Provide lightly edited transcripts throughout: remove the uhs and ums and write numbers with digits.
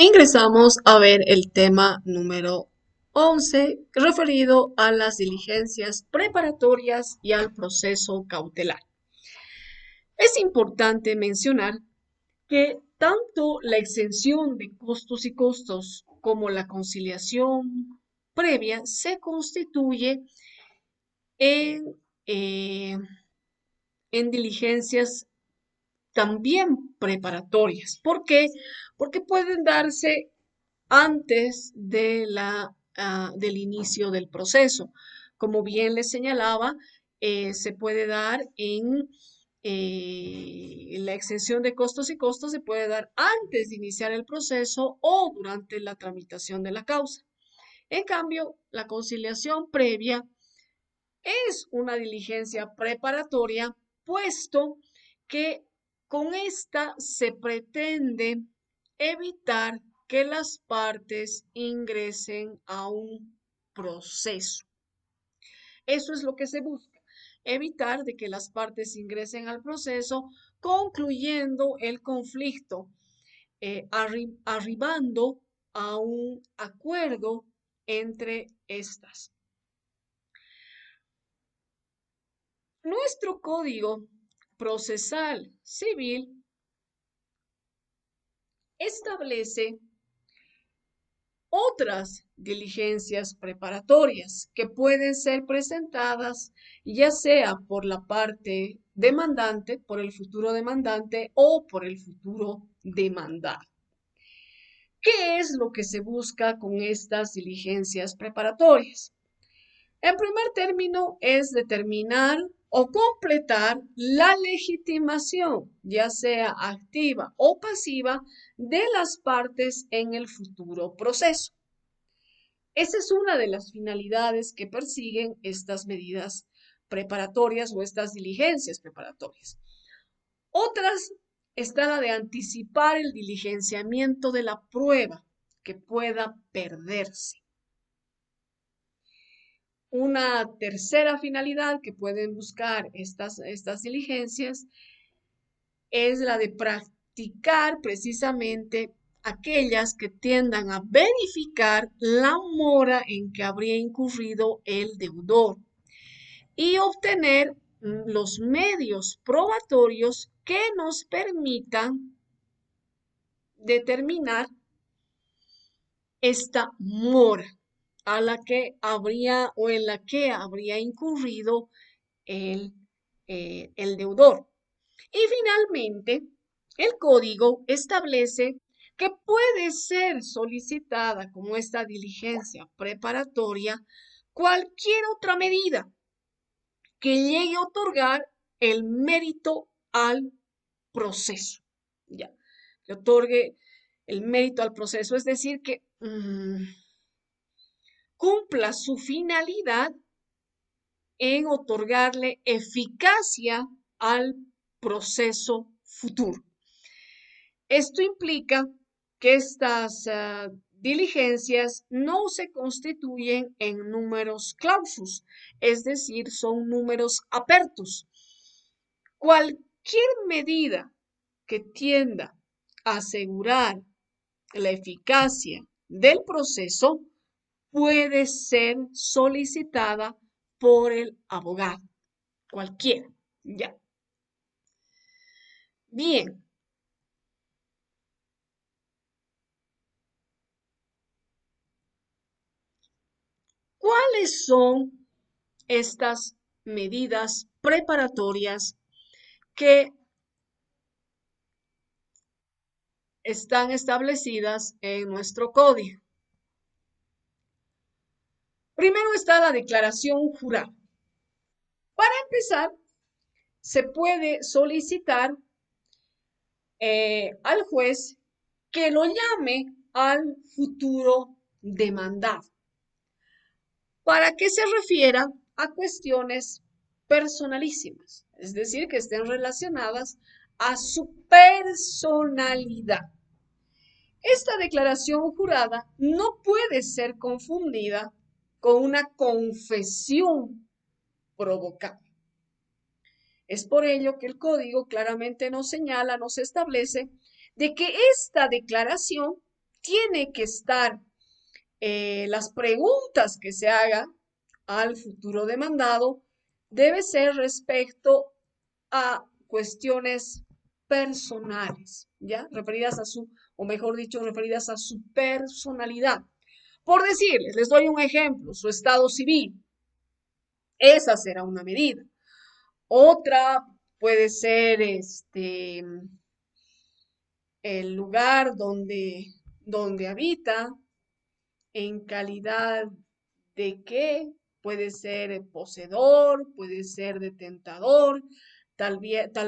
Ingresamos a ver el tema número 11, referido a las diligencias preparatorias y al proceso cautelar. Es importante mencionar que tanto la exención de costos y costos como la conciliación previa se constituye en, eh, en diligencias también preparatorias. ¿Por qué? Porque pueden darse antes del inicio del proceso. Como bien les señalaba, se puede dar en la exención de costos y costos se puede dar antes de iniciar el proceso o durante la tramitación de la causa. En cambio, la conciliación previa es una diligencia preparatoria, puesto que con esta se pretende evitar que las partes ingresen a un proceso. Eso es lo que se busca, evitar de que las partes ingresen al proceso, concluyendo el conflicto, arribando a un acuerdo entre estas. Nuestro Código Procesal Civil establece otras diligencias preparatorias que pueden ser presentadas ya sea por la parte demandante, por el futuro demandante o por el futuro demandado. ¿Qué es lo que se busca con estas diligencias preparatorias? En primer término, es determinar o completar la legitimación, ya sea activa o pasiva, de las partes en el futuro proceso. Esa es una de las finalidades que persiguen estas medidas preparatorias o estas diligencias preparatorias. Otras está la de anticipar el diligenciamiento de la prueba que pueda perderse. Una tercera finalidad que pueden buscar estas diligencias es la de practicar precisamente aquellas que tiendan a verificar la mora en que habría incurrido el deudor y obtener los medios probatorios que nos permitan determinar esta mora a la que habría o en la que habría incurrido el, el deudor. Y finalmente, el código establece que puede ser solicitada como esta diligencia preparatoria cualquier otra medida que llegue a otorgar el mérito al proceso. Ya, que otorgue el mérito al proceso, es decir, que cumpla su finalidad en otorgarle eficacia al proceso futuro. Esto implica que estas diligencias no se constituyen en números clausus, es decir, son números apertos. Cualquier medida que tienda a asegurar la eficacia del proceso puede ser solicitada por el abogado, cualquiera, ¿ya? Bien, ¿cuáles son estas medidas preparatorias que están establecidas en nuestro código? Primero está la declaración jurada. Para empezar, se puede solicitar al juez que lo llame al futuro demandado para que se refiera a cuestiones personalísimas, es decir, que estén relacionadas a su personalidad. Esta declaración jurada no puede ser confundida con una confesión provocada. Es por ello que el código claramente nos señala, nos establece de que esta declaración tiene que estar, las preguntas que se haga al futuro demandado debe ser respecto a cuestiones personales, ¿ya? Referidas a su, o mejor dicho, referidas a su personalidad. Por decirles, les doy un ejemplo, su estado civil. Esa será una medida. Otra puede ser el lugar donde habita, en calidad de qué, puede ser poseedor, puede ser detentador, tal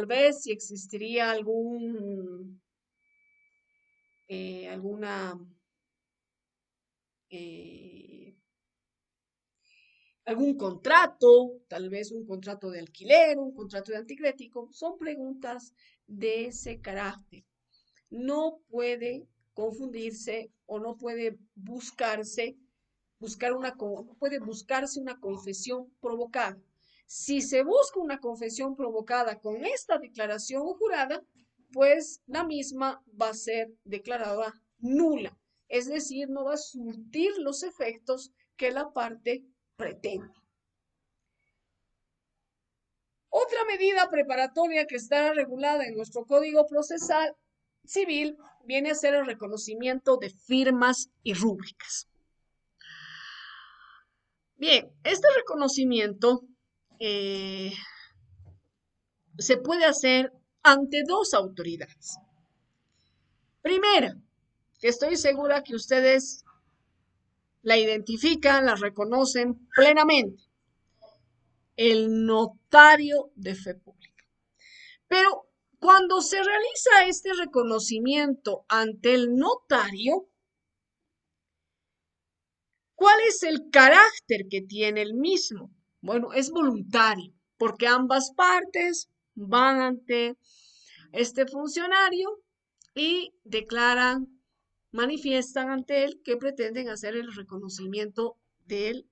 vez si existiría alguna, eh, algún contrato, tal vez un contrato de alquiler, un contrato de anticrético, son preguntas de ese carácter. No puede confundirse o no puede no puede buscarse una confesión provocada. Si se busca una confesión provocada con esta declaración jurada, pues la misma va a ser declarada nula, es decir, no va a surtir los efectos que la parte pretende. Otra medida preparatoria que está regulada en nuestro Código Procesal Civil viene a ser el reconocimiento de firmas y rúbricas. Bien, este reconocimiento eh, se puede hacer ante dos autoridades. Primera, que estoy segura que ustedes la identifican, la reconocen plenamente, el notario de fe pública. Pero cuando se realiza este reconocimiento ante el notario, ¿cuál es el carácter que tiene el mismo? Bueno, es voluntario, porque ambas partes van ante este funcionario y declaran, manifiestan ante él que pretenden hacer el reconocimiento del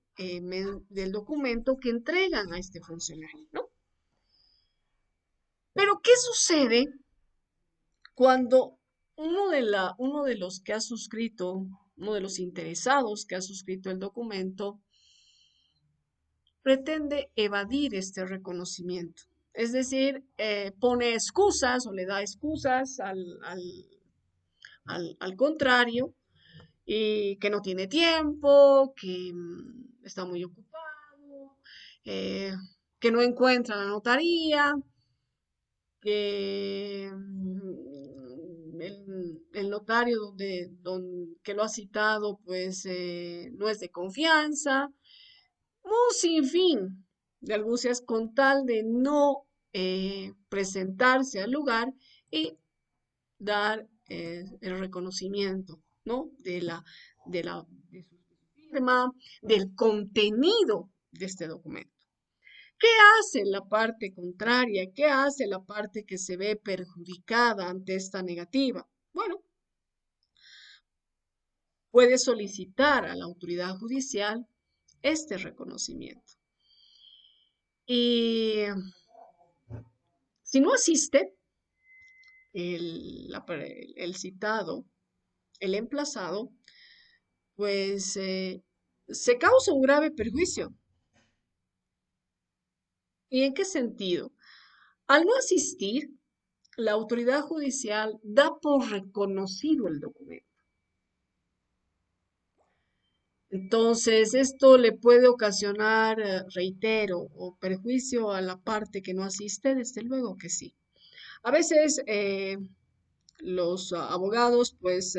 documento que entregan a este funcionario, ¿no? Pero, ¿qué sucede cuando uno de los que ha suscrito, uno de los interesados que ha suscrito el documento, pretende evadir este reconocimiento? Es decir, pone excusas o le da excusas al contrario, y que no tiene tiempo, que está muy ocupado, eh, que no encuentra la notaría, que el notario que lo ha citado pues no es de confianza, un sinfín de argucias con tal de no presentarse al lugar y dar el reconocimiento, ¿no? De su firma, del contenido de este documento. ¿Qué hace la parte contraria? ¿Qué hace la parte que se ve perjudicada ante esta negativa? Bueno, puede solicitar a la autoridad judicial este reconocimiento. Y si no asiste el citado, el emplazado, pues se causa un grave perjuicio. ¿Y en qué sentido? Al no asistir, la autoridad judicial da por reconocido el documento. Entonces, esto le puede ocasionar, reitero, o perjuicio a la parte que no asiste, desde luego que sí. A veces los abogados, pues,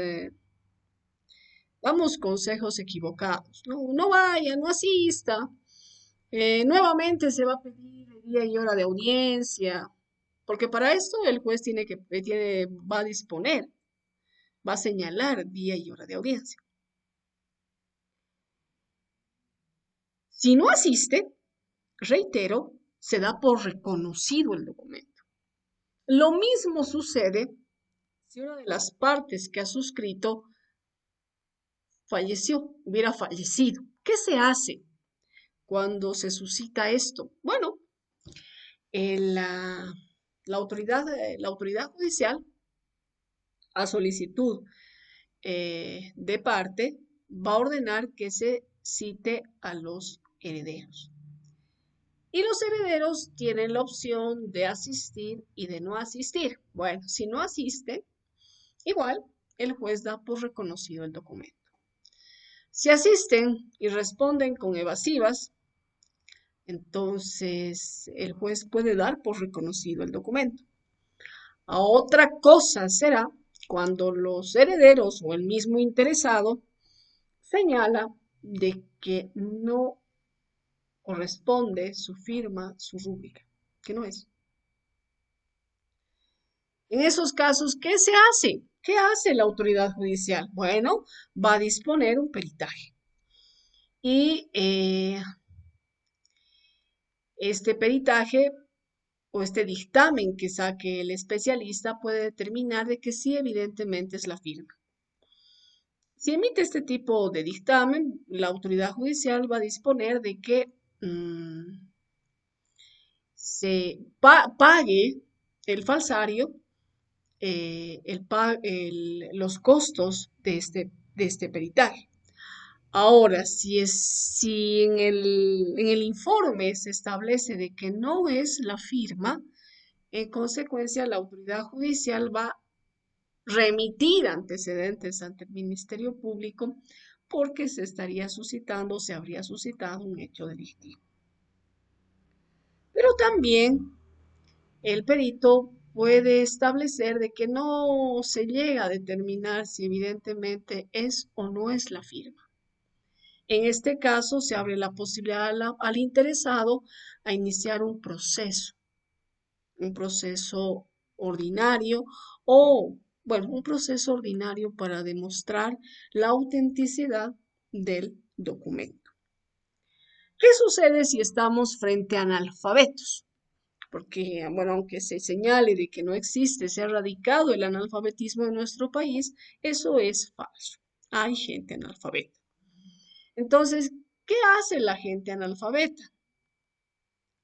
damos consejos equivocados. No, no vaya, no asista. Nuevamente se va a pedir día y hora de audiencia, porque para esto el juez va a disponer, va a señalar día y hora de audiencia. Si no asiste, reitero, se da por reconocido el documento. Lo mismo sucede si una de las partes que ha suscrito hubiera fallecido. ¿Qué se hace cuando se suscita esto? Bueno, la, la autoridad judicial, a solicitud de parte, va a ordenar que se cite a los herederos. Y los herederos tienen la opción de asistir y de no asistir. Bueno, si no asiste, igual el juez da por reconocido el documento. Si asisten y responden con evasivas, entonces el juez puede dar por reconocido el documento. A otra cosa será cuando los herederos o el mismo interesado señala de que no corresponde su firma, su rúbrica, que no es. En esos casos, ¿qué se hace? ¿Qué hace la autoridad judicial? Bueno, va a disponer un peritaje. Y este peritaje o este dictamen que saque el especialista puede determinar de que sí, evidentemente es la firma. Si emite este tipo de dictamen, la autoridad judicial va a disponer de que se pague el falsario los costos de este peritaje. Ahora, si en el informe se establece de que no es la firma, en consecuencia la autoridad judicial va a remitir antecedentes ante el Ministerio Público porque se habría suscitado un hecho delictivo. Pero también el perito puede establecer de que no se llega a determinar si evidentemente es o no es la firma. En este caso, se abre la posibilidad al interesado a iniciar un proceso ordinario o, bueno, un proceso ordinario para demostrar la autenticidad del documento. ¿Qué sucede si estamos frente a analfabetos? Porque, bueno, aunque se señale de que no existe, se ha erradicado el analfabetismo en nuestro país, eso es falso. Hay gente analfabeta. Entonces, ¿qué hace la gente analfabeta?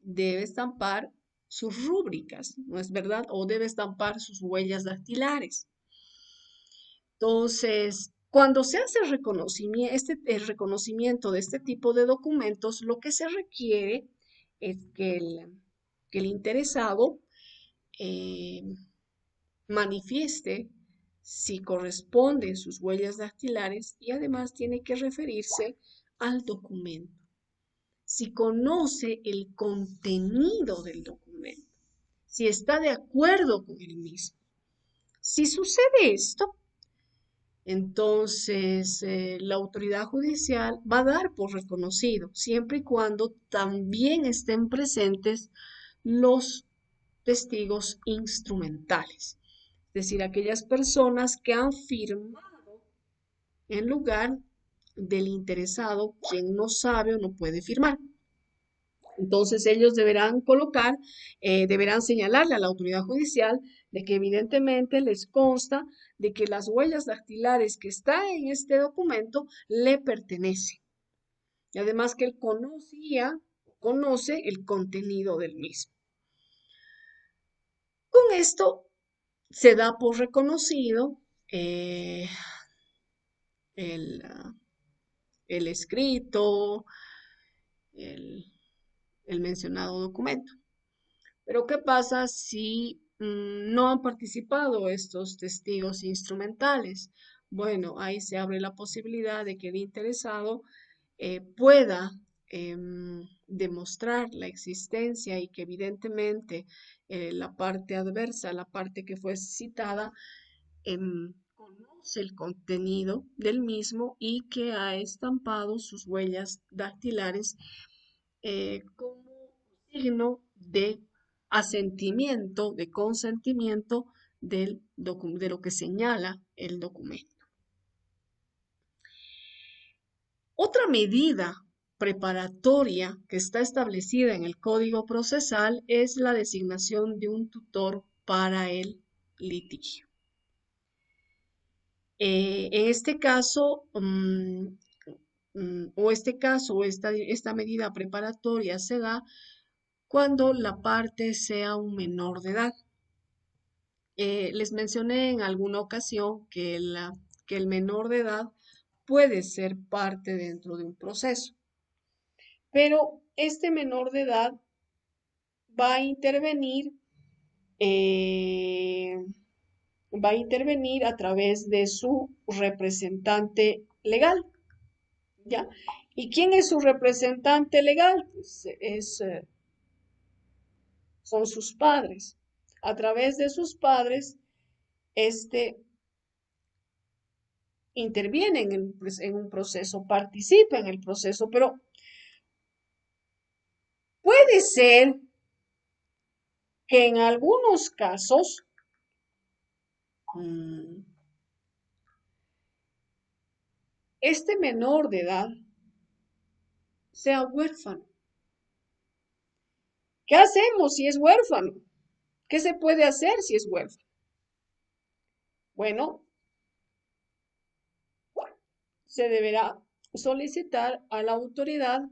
Debe estampar sus rúbricas, ¿no es verdad? O debe estampar sus huellas dactilares. Entonces, cuando se hace el reconocimiento de este tipo de documentos, lo que se requiere es que el interesado eh, manifieste si corresponden sus huellas dactilares y además tiene que referirse al documento, si conoce el contenido del documento, si está de acuerdo con el mismo. Si sucede esto, entonces la autoridad judicial va a dar por reconocido, siempre y cuando también estén presentes los testigos instrumentales, es decir, aquellas personas que han firmado en lugar del interesado, quien no sabe o no puede firmar. Entonces ellos deberán señalarle a la autoridad judicial de que evidentemente les consta de que las huellas dactilares que están en este documento le pertenecen. Y además que él conoce el contenido del mismo. Con esto se da por reconocido el, el escrito, el, el mencionado documento. Pero ¿qué pasa si no han participado estos testigos instrumentales? Bueno, ahí se abre la posibilidad de que el interesado pueda demostrar la existencia y que evidentemente la parte adversa, la parte que fue citada, conoce el contenido del mismo y que ha estampado sus huellas dactilares como signo de asentimiento, de consentimiento de lo que señala el documento. Otra medida preparatoria que está establecida en el Código Procesal es la designación de un tutor para el litigio. En este caso, esta medida preparatoria se da cuando la parte sea un menor de edad. Les mencioné en alguna ocasión que el menor de edad puede ser parte dentro de un proceso, pero este menor de edad va a intervenir, eh, va a intervenir a través de su representante legal, ¿ya? ¿Y quién es su representante legal? Pues son sus padres. A través de sus padres, este interviene en un proceso, participa en el proceso, pero puede ser que en algunos casos este menor de edad sea huérfano. ¿Qué hacemos si es huérfano? ¿Qué se puede hacer si es huérfano? Bueno, se deberá solicitar a la autoridad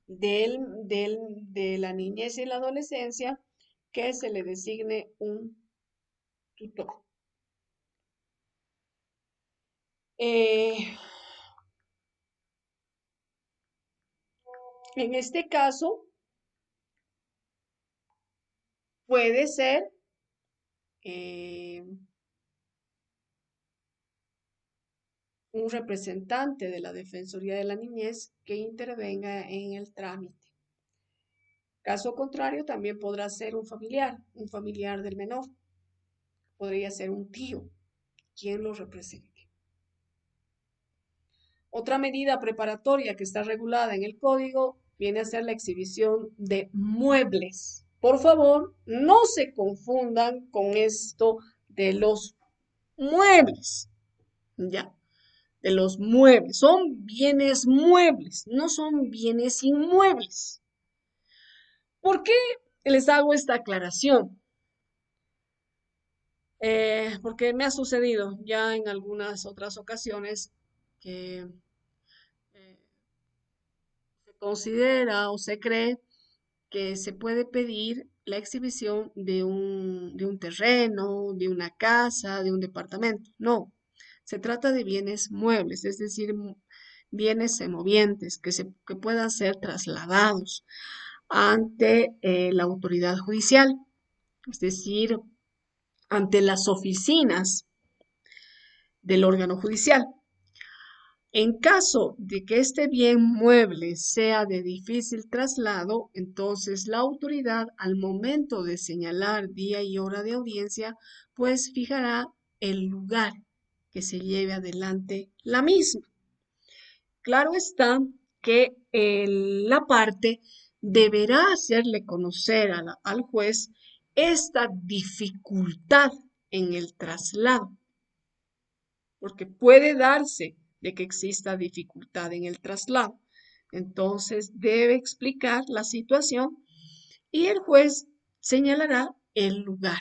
de la niñez y la adolescencia que se le designe un tutor. En este caso, puede ser un representante de la Defensoría de la Niñez que intervenga en el trámite. Caso contrario, también podrá ser un familiar del menor. Podría ser un tío quien lo represente. Otra medida preparatoria que está regulada en el código viene a ser la exhibición de muebles. Por favor, no se confundan con esto de los muebles, ¿ya? De los muebles. Son bienes muebles, no son bienes inmuebles. ¿Por qué les hago esta aclaración? Porque me ha sucedido ya en algunas otras ocasiones que se considera o se cree que se puede pedir la exhibición de un terreno, de una casa, de un departamento. No, se trata de bienes muebles, es decir, bienes semovientes que puedan ser trasladados ante la autoridad judicial, es decir, ante las oficinas del órgano judicial. En caso de que este bien mueble sea de difícil traslado, entonces la autoridad al momento de señalar día y hora de audiencia, pues fijará el lugar que se lleve adelante la misma. Claro está que la parte deberá hacerle conocer al juez esta dificultad en el traslado, porque puede darse de que exista dificultad en el traslado. Entonces debe explicar la situación y el juez señalará el lugar.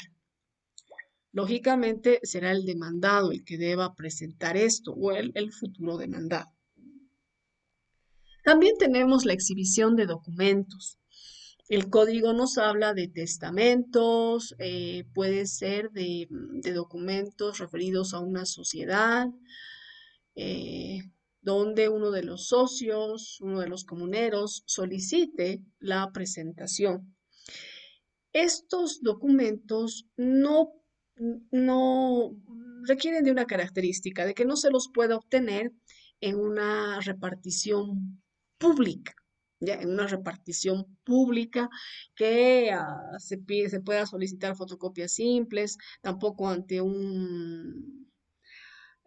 Lógicamente será el demandado el que deba presentar esto o el futuro demandado. También tenemos la exhibición de documentos. El código nos habla de testamentos, puede ser de documentos referidos a una sociedad, donde uno de los socios, uno de los comuneros, solicite la presentación. Estos documentos no requieren de una característica, de que no se los pueda obtener en una repartición pública, ya, en una repartición pública que se pueda solicitar fotocopias simples, tampoco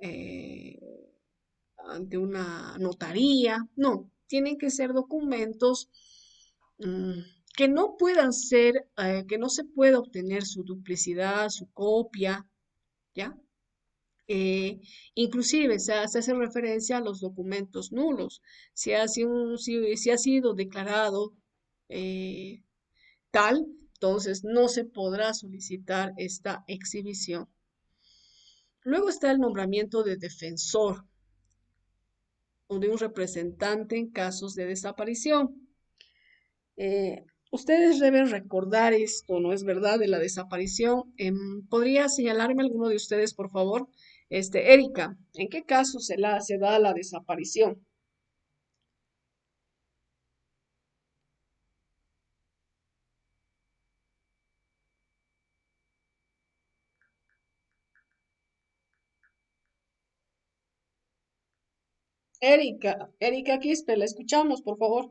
eh, ante una notaría, no, tienen que ser documentos mm, que no puedan ser, que no se pueda obtener su duplicidad, su copia, ¿ya? Eh, Inclusive se hace referencia a los documentos nulos. Si ha sido declarado eh, tal, entonces no se podrá solicitar esta exhibición. Luego está el nombramiento de defensor o de un representante en casos de desaparición. Ustedes deben recordar esto, ¿no es verdad? De la desaparición. ¿Podría señalarme alguno de ustedes, por favor? Erika, ¿en qué caso se da la desaparición? Erika Quispe, la escuchamos, por favor.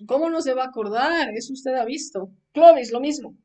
¿Cómo no se va a acordar? Eso usted ha visto. Clovis, lo mismo.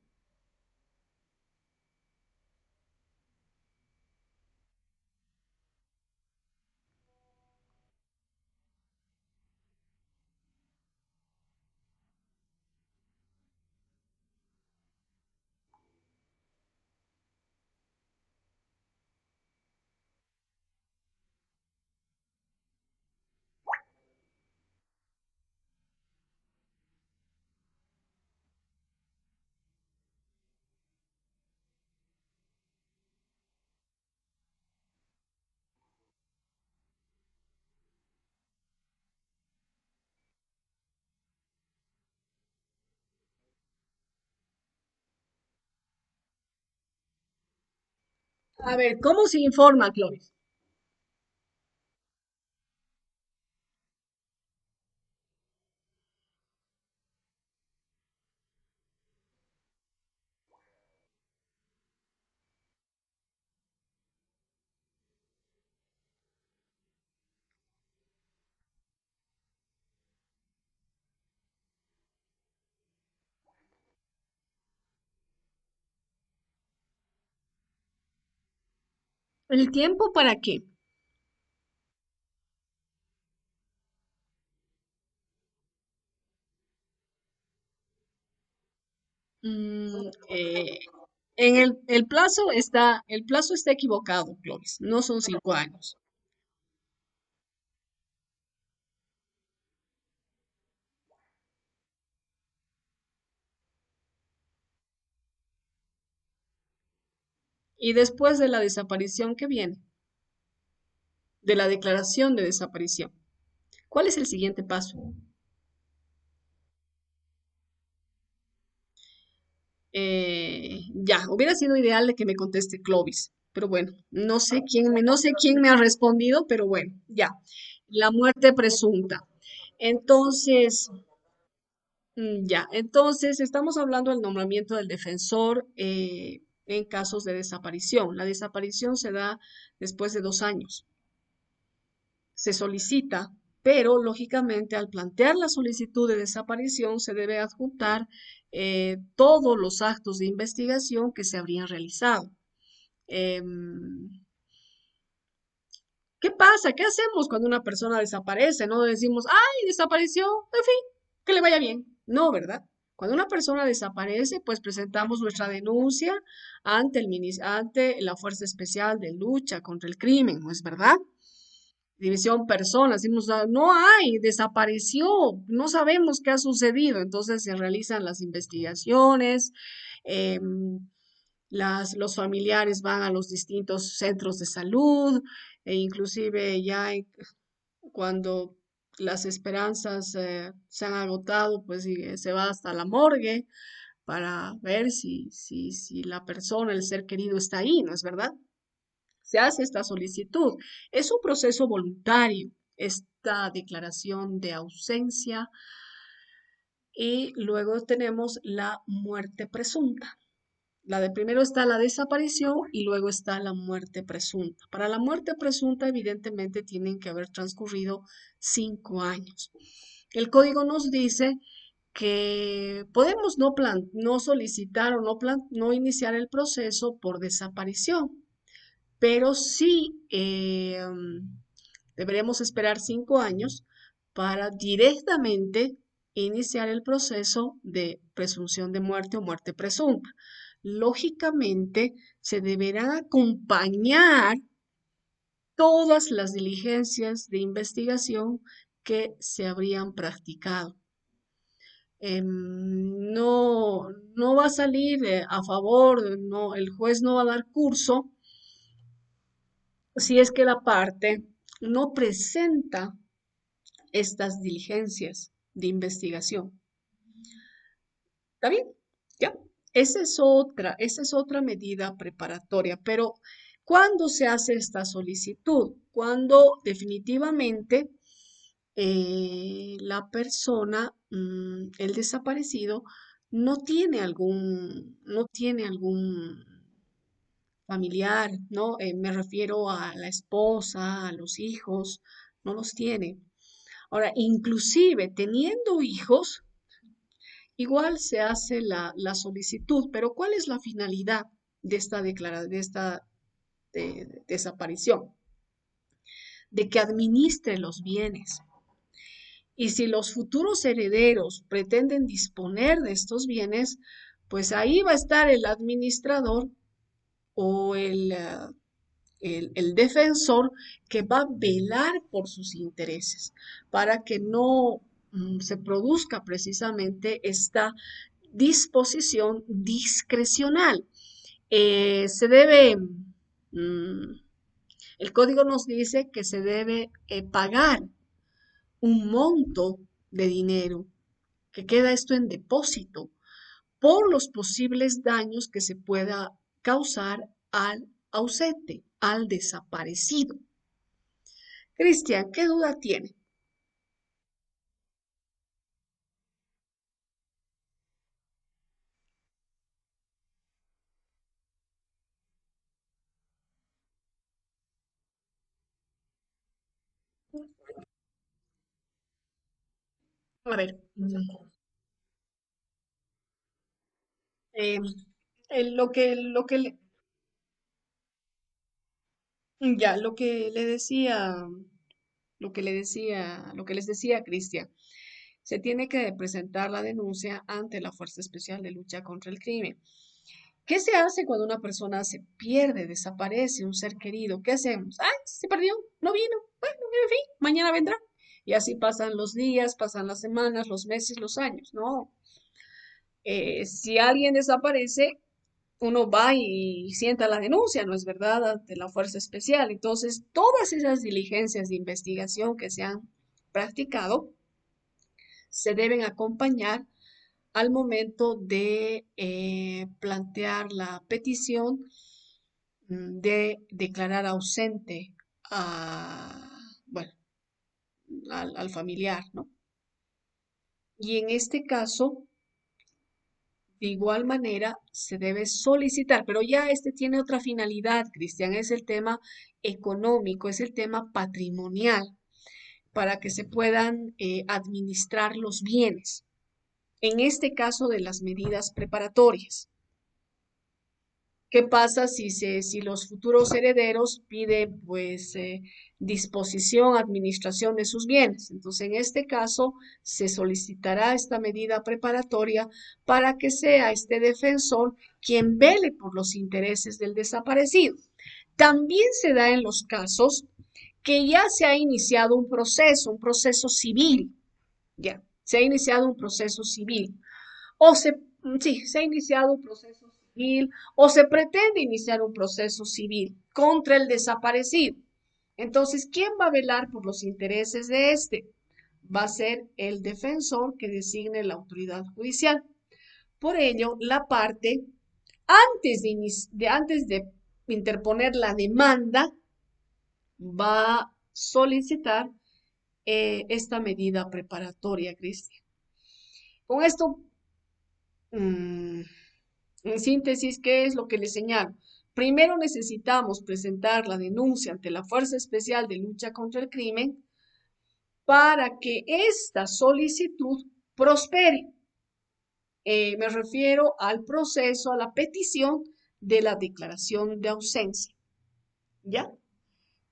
A ver, ¿cómo se informa, Clovis? ¿El tiempo para qué? Mm, el plazo está equivocado, Clovis. No son 5 años. Y después de la desaparición, ¿qué viene? De la declaración de desaparición. ¿Cuál es el siguiente paso? Ya, hubiera sido ideal de que me conteste Clovis, pero bueno, no sé quién me ha respondido, pero bueno, ya. La muerte presunta. Entonces, ya, entonces estamos hablando del nombramiento del defensor en casos de desaparición. La desaparición se da después de 2 años. Se solicita, pero lógicamente al plantear la solicitud de desaparición se debe adjuntar todos los actos de investigación que se habrían realizado. Em, ¿Qué pasa? ¿Qué hacemos cuando una persona desaparece? No decimos, ay, desapareció, en fin, que le vaya bien. No, ¿verdad? Cuando una persona desaparece, pues presentamos nuestra denuncia ante la Fuerza Especial de Lucha contra el Crimen, ¿no es verdad? División personas, decimos, no hay, desapareció, no sabemos qué ha sucedido. Entonces se realizan las investigaciones, em, los familiares van a los distintos centros de salud, e inclusive cuando las esperanzas se han agotado, pues se va hasta la morgue para ver si la persona, el ser querido está ahí, ¿no es verdad? Se hace esta solicitud. Es un proceso voluntario, esta declaración de ausencia, y luego tenemos la muerte presunta. La de primero está la desaparición y luego está la muerte presunta. Para la muerte presunta, evidentemente, tienen que haber transcurrido 5 años. El código nos dice que podemos no solicitar o no iniciar el proceso por desaparición, pero sí deberíamos esperar 5 años para directamente iniciar el proceso de presunción de muerte o muerte presunta. Lógicamente, se deberán acompañar todas las diligencias de investigación que se habrían practicado. No, no va a salir a favor, no, el juez no va a dar curso si es que la parte no presenta estas diligencias de investigación. ¿Está bien? ¿Ya? Esa es otra medida preparatoria, pero ¿cuándo se hace esta solicitud? Cuando definitivamente la persona, el desaparecido, no tiene algún familiar, ¿no? Me refiero a la esposa, a los hijos, no los tiene. Ahora, inclusive teniendo hijos, igual se hace la solicitud, pero ¿cuál es la finalidad de esta desaparición? De que administre los bienes. Y si los futuros herederos pretenden disponer de estos bienes, pues ahí va a estar el administrador o el defensor que va a velar por sus intereses para que no se produzca precisamente esta disposición discrecional. Se debe, el código nos dice que se debe pagar un monto de dinero, que queda esto en depósito por los posibles daños que se pueda causar al ausente, al desaparecido. Cristian, ¿qué duda tiene? A ver, eh, ya, lo que les decía Cristian, se tiene que presentar la denuncia ante la Fuerza Especial de Lucha contra el Crimen. ¿Qué se hace cuando una persona se pierde, desaparece, un ser querido? ¿Qué hacemos? ¡Ay, se perdió! No vino. Bueno, en fin, mañana vendrá. Y así pasan los días, pasan las semanas, los meses, los años. No. Si alguien desaparece, uno va y sienta la denuncia, ¿no es verdad?, ante la Fuerza Especial. Entonces, todas esas diligencias de investigación que se han practicado se deben acompañar al momento de plantear la petición de declarar ausente bueno, al familiar, ¿no? Y en este caso, de igual manera, se debe solicitar, pero ya este tiene otra finalidad, Cristian, es el tema económico, es el tema patrimonial, para que se puedan administrar los bienes. En este caso de las medidas preparatorias. ¿Qué pasa si los futuros herederos piden pues disposición, administración de sus bienes? Entonces, en este caso, se solicitará esta medida preparatoria para que sea este defensor quien vele por los intereses del desaparecido. También se da en los casos que ya se ha iniciado un proceso civil, ya, se ha iniciado un proceso civil o sí, se ha iniciado un proceso civil o se pretende iniciar un proceso civil contra el desaparecido. Entonces, ¿quién va a velar por los intereses de este? va a ser el defensor que designe la autoridad judicial. Por ello, la parte, antes de interponer la demanda, va a solicitar esta medida preparatoria, Cristian. Con esto, mm, en síntesis, ¿qué es lo que le señalo? Primero necesitamos presentar la denuncia ante la Fuerza Especial de Lucha contra el Crimen para que esta solicitud prospere. Me refiero al proceso, a la petición de la declaración de ausencia, ¿ya?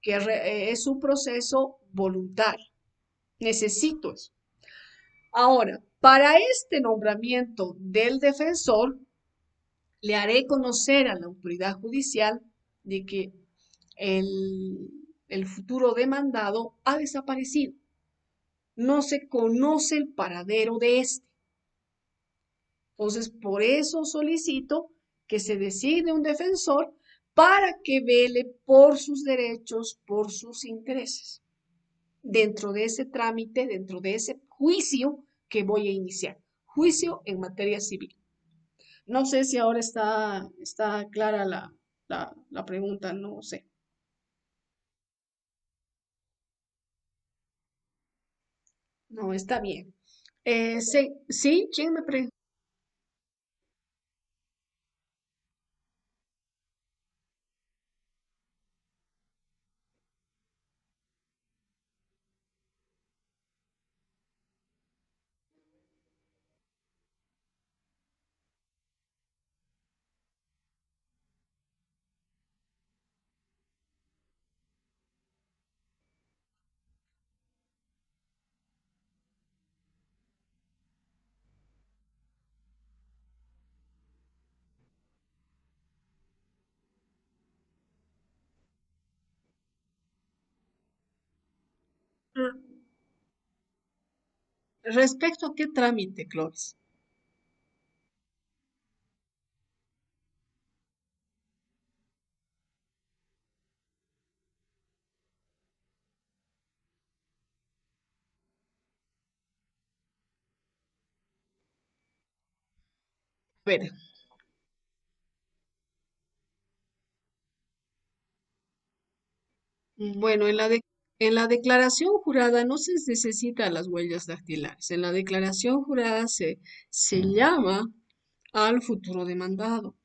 Que es un proceso voluntario. Necesito eso. Ahora, para este nombramiento del defensor, le haré conocer a la autoridad judicial de que el, el futuro demandado ha desaparecido. No se conoce el paradero de este. Entonces, por eso solicito que se designe un defensor para que vele por sus derechos, por sus intereses, dentro de ese trámite, dentro de ese juicio que voy a iniciar. Juicio en materia civil. No sé si ahora está clara la pregunta, no sé. No, está bien. Sí, sí, ¿quién me pregunta? Respecto a qué trámite, Clovis. A ver, bueno, en la declaración jurada no se necesita las huellas dactilares. En la declaración jurada se llama al futuro demandado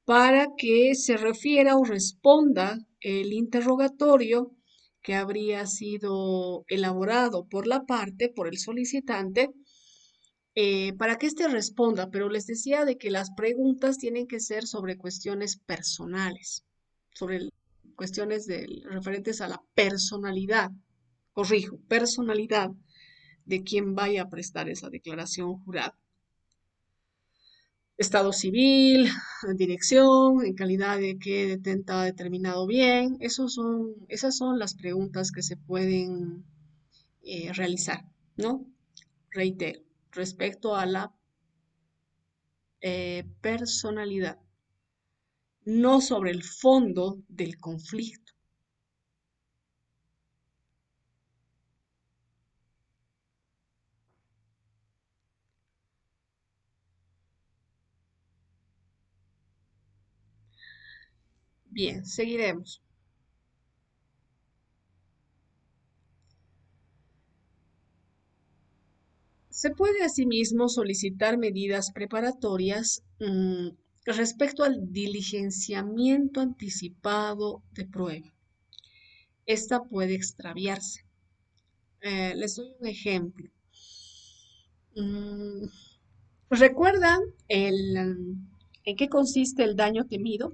para que se refiera o responda el interrogatorio que habría sido elaborado por la parte, por el solicitante, para que éste responda, pero les decía de que las preguntas tienen que ser sobre cuestiones personales, sobre cuestiones referentes a la personalidad, corrijo, personalidad de quien vaya a prestar esa declaración jurada. Estado civil, dirección, en calidad de que detenta determinado bien, esas son las preguntas que se pueden realizar, ¿no? Reitero, respecto a la personalidad, no sobre el fondo del conflicto. Bien, seguiremos. Se puede asimismo solicitar medidas preparatorias respecto al diligenciamiento anticipado de prueba. Esta puede extraviarse. Les doy un ejemplo. Mm, ¿Recuerdan en qué consiste el daño temido?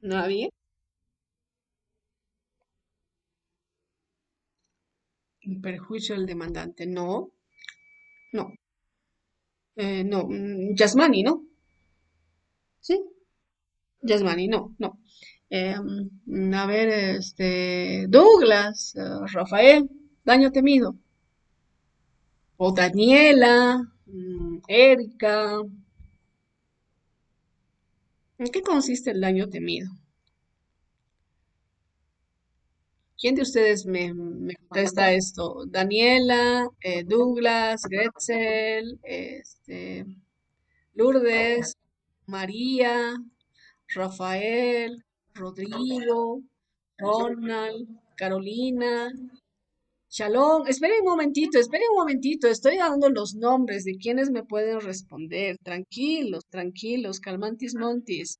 Nadie. En perjuicio del demandante. No, no, no. Yasmani, ¿no? Sí, Yasmani, no, no. A ver, Douglas, Rafael, daño temido. O Daniela. Erika, ¿en qué consiste el daño temido? ¿Quién de ustedes me contesta esto? Daniela, Douglas, Gretzel, Lourdes, María, Rafael, Rodrigo, Ronald, Carolina, Shalom. Esperen un momentito, estoy dando los nombres de quienes me pueden responder. Tranquilos, tranquilos, calmantis montis.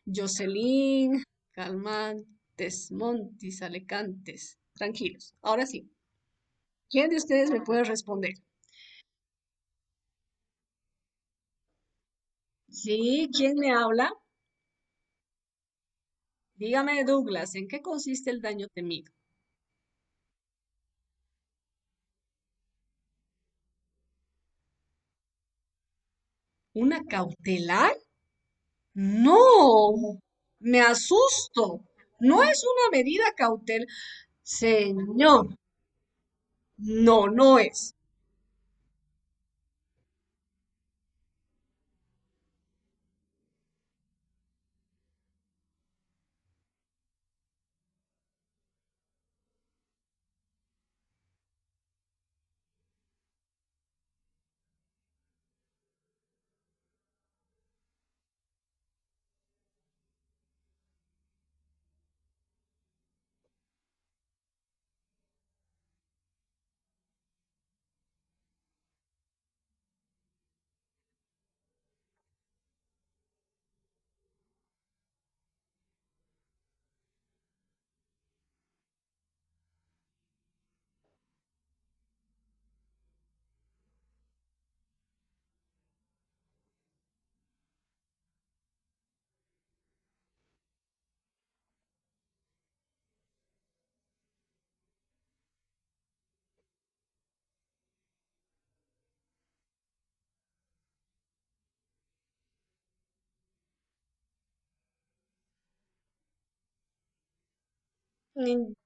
Jocelyn, calmantes montis, alecantes. Tranquilos. Ahora sí, ¿quién de ustedes me puede responder? Sí, ¿quién me habla? Dígame, Douglas, ¿en qué consiste el daño temido? ¿Una cautelar? No, me asusto. No es una medida cautelar. Señor, no, no es.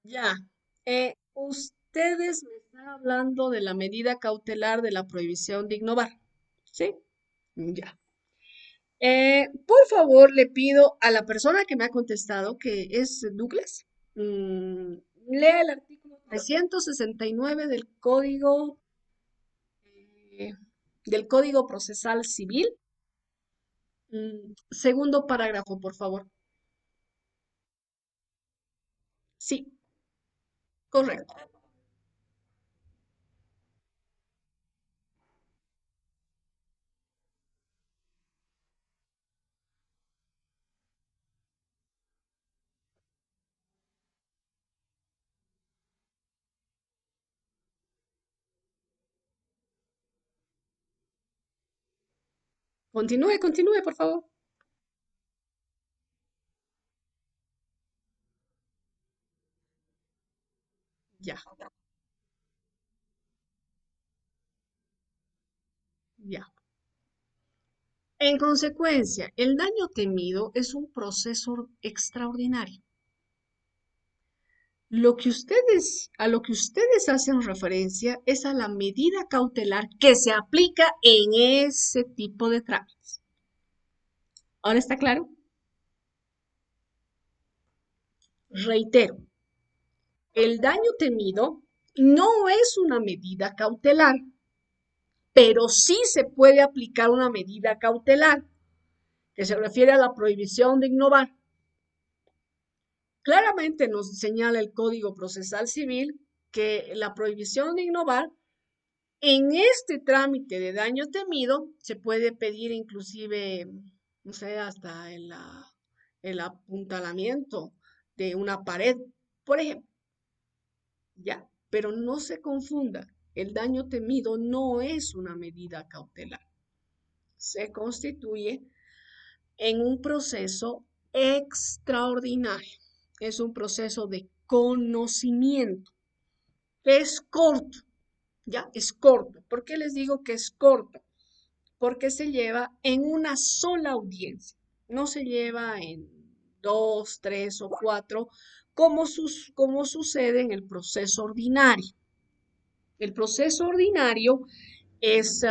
Ya. Ustedes me están hablando de la medida cautelar de la prohibición de innovar. ¿Sí? Ya. Por favor, le pido a la persona que me ha contestado, que es Douglas, mm, lea el artículo 369 eh, del Código Procesal Civil. Segundo parágrafo, por favor. Sí, correcto. Continúe, continúe, por favor. Ya, ya. En consecuencia, el daño temido es un proceso extraordinario. A lo que ustedes hacen referencia es a la medida cautelar que se aplica en ese tipo de trámites. ¿Ahora está claro? Reitero, el daño temido no es una medida cautelar, pero sí se puede aplicar una medida cautelar que se refiere a la prohibición de innovar. Claramente nos señala el Código Procesal Civil que la prohibición de innovar en este trámite de daño temido se puede pedir inclusive, no sé, hasta el apuntalamiento de una pared, por ejemplo, ya, pero no se confunda, el daño temido no es una medida cautelar, se constituye en un proceso extraordinario, es un proceso de conocimiento que es corto, ya, es corto. ¿Por qué les digo que es corto? Porque se lleva en una sola audiencia, no se lleva en dos, tres o cuatro, como sucede en el proceso ordinario. El proceso ordinario es,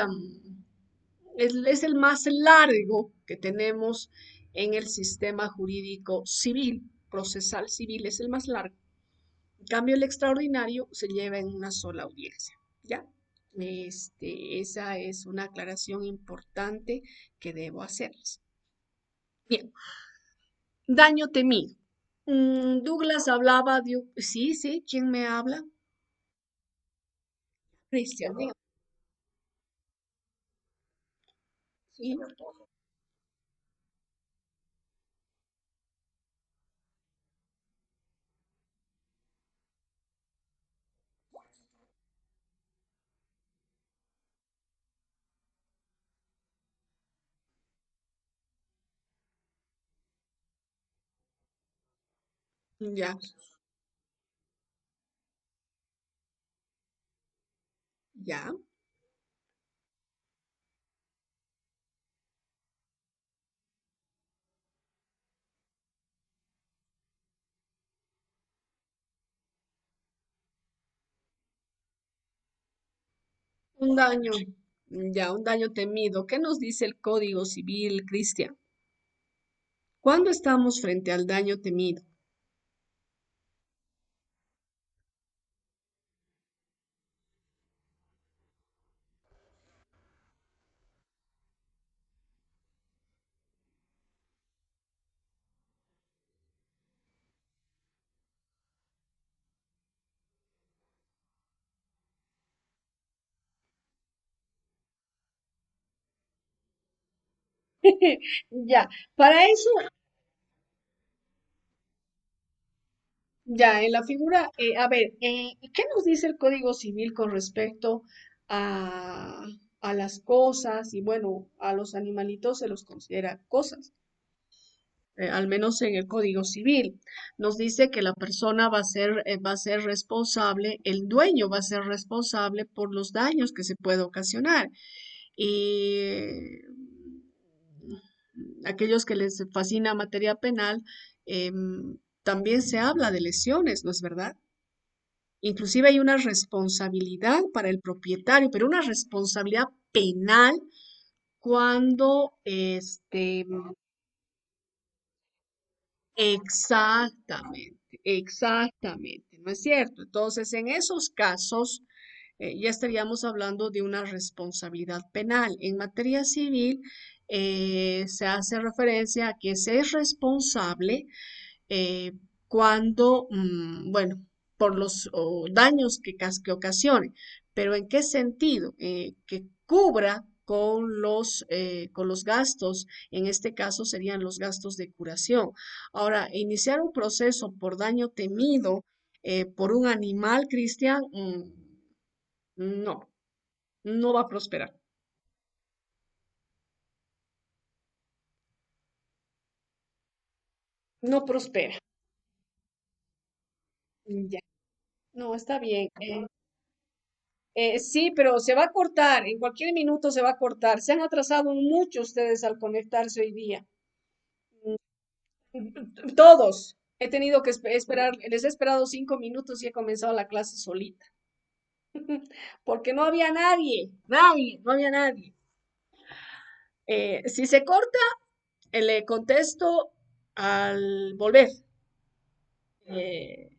Es el más largo que tenemos en el sistema jurídico civil, procesal civil, es el más largo. En cambio, el extraordinario se lleva en una sola audiencia, ¿ya? Esa es una aclaración importante que debo hacerles. Bien, daño temido. Douglas hablaba de... Sí, sí, ¿quién me habla? Cristian, diga. Sí, ya, ya. Un daño, ya, un daño temido. ¿Qué nos dice el Código Civil, Cristian? ¿Cuándo estamos frente al daño temido? Ya, para eso, ya, en la figura, a ver, ¿qué nos dice el Código Civil con respecto a, a las cosas? Y bueno, a los animalitos se los considera cosas, al menos en el Código Civil. Nos dice que la persona va a ser responsable, el dueño va a ser responsable por los daños que se puede ocasionar. Y aquellos que les fascina materia penal, también se habla de lesiones, ¿no es verdad? Inclusive hay una responsabilidad para el propietario, pero una responsabilidad penal cuando exactamente, exactamente, ¿no es cierto? Entonces, en esos casos, ya estaríamos hablando de una responsabilidad penal. En materia civil, se hace referencia a que se es responsable eh, cuando, bueno, por los daños que ocasione, pero ¿en qué sentido? Que cubra con los gastos, en este caso serían los gastos de curación. Ahora, iniciar un proceso por daño temido por un animal, Cristian, no, no va a prosperar, no prospera. Ya, no, está bien. Sí, pero se va a cortar, en cualquier minuto se va a cortar. Se han atrasado mucho ustedes al conectarse hoy día. Todos. He tenido que esperar, les he esperado 5 minutos y he comenzado la clase solita. Porque no había nadie, nadie, no había nadie. Si se corta, le contesto al volver. Eh,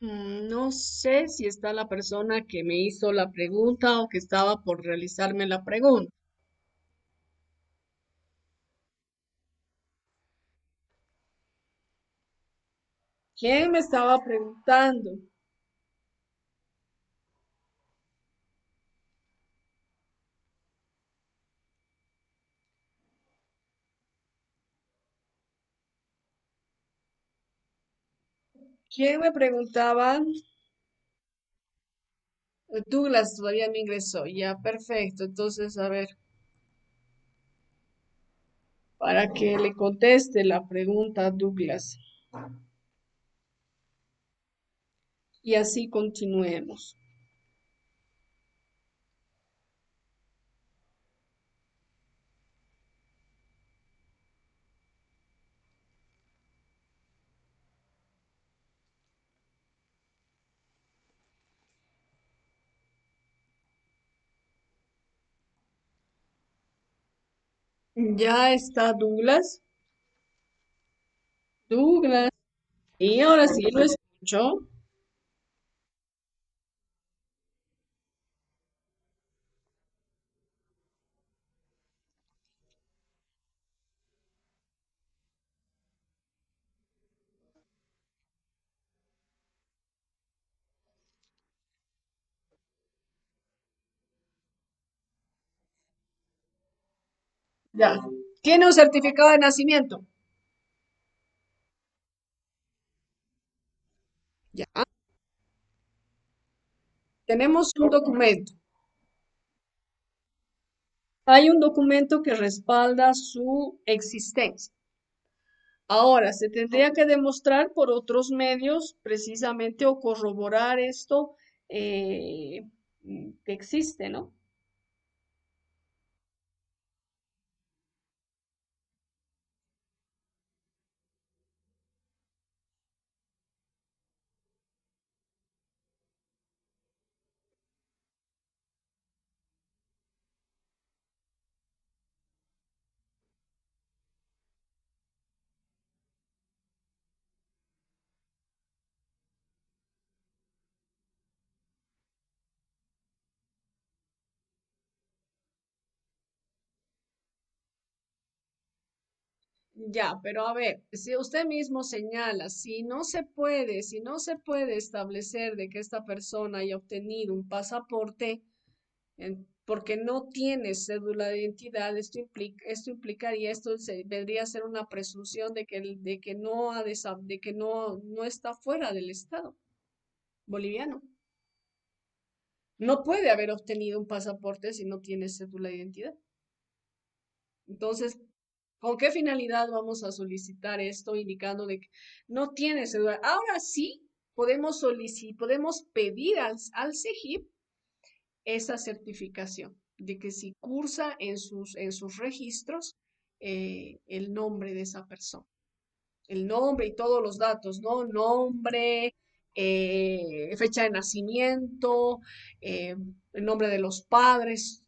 No sé si está la persona que me hizo la pregunta o que estaba por realizarme la pregunta. ¿Quién me estaba preguntando? ¿Quién me preguntaba? Douglas todavía me ingresó. Ya, perfecto. Entonces, a ver, para que le conteste la pregunta a Douglas. Y así continuemos. Ya está Douglas. Douglas. Y ahora sí lo escucho. Ya. ¿Tiene un certificado de nacimiento? Ya. Tenemos un documento. Hay un documento que respalda su existencia. Ahora, se tendría que demostrar por otros medios precisamente o corroborar esto eh, que existe, ¿no? Ya, pero a ver, si usted mismo señala, si no se puede establecer de que esta persona haya obtenido un pasaporte, porque no tiene cédula de identidad, esto implicaría, vendría a ser una presunción de que, de que no de que no está fuera del Estado boliviano. No puede haber obtenido un pasaporte si no tiene cédula de identidad. Entonces, ¿con qué finalidad vamos a solicitar esto indicando de que no tiene cédula? Ahora sí podemos pedir al CEGIP esa certificación de que si cursa en sus registros el nombre de esa persona, el nombre y todos los datos, ¿no? Nombre, fecha de nacimiento, eh, el nombre de los padres.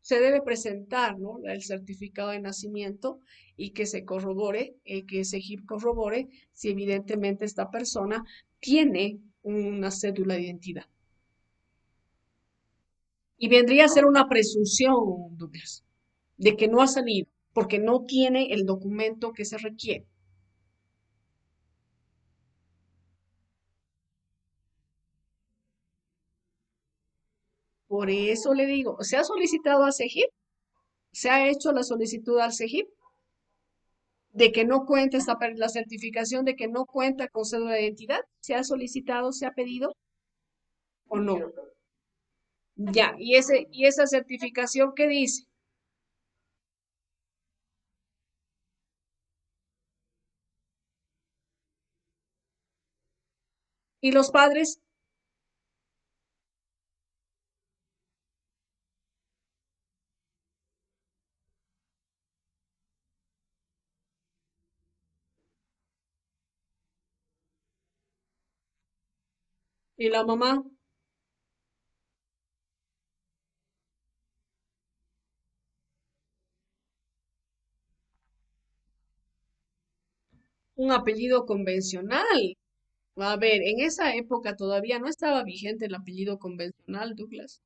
Se debe presentar, ¿no? El certificado de nacimiento y que se corrobore, que ese GIP corrobore si evidentemente esta persona tiene una cédula de identidad. Y vendría a ser una presunción, Douglas, de que no ha salido, porque no tiene el documento que se requiere. Por eso le digo, ¿se ha solicitado al CEGIP? ¿Se ha hecho la solicitud al CEGIP de que no cuenta la certificación de que no cuenta con cédula de identidad? ¿Se ha solicitado, se ha pedido o no? Ya, y esa certificación qué dice? ¿Y los padres y la mamá? Un apellido convencional. A ver, en esa época todavía no estaba vigente el apellido convencional, Douglas.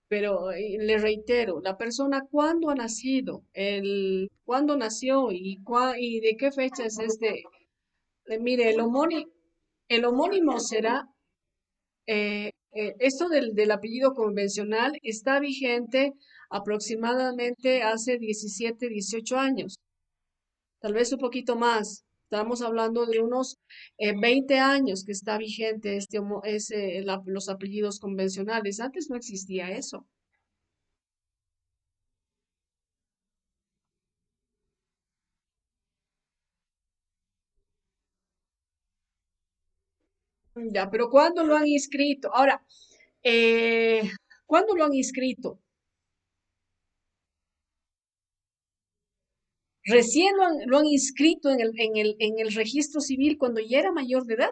Pero le reitero, la persona cuándo ha nacido, cuándo nació y de qué fecha es este. Mire, el homónimo será, esto del apellido convencional está vigente aproximadamente hace 17, 18 años, tal vez un poquito más. Estamos hablando de unos 20 años que está vigente los apellidos convencionales. Antes no existía eso. Ya, pero ¿cuándo lo han inscrito? Ahora, eh, ¿cuándo lo han inscrito? Recién lo han inscrito en el registro civil cuando ya era mayor de edad.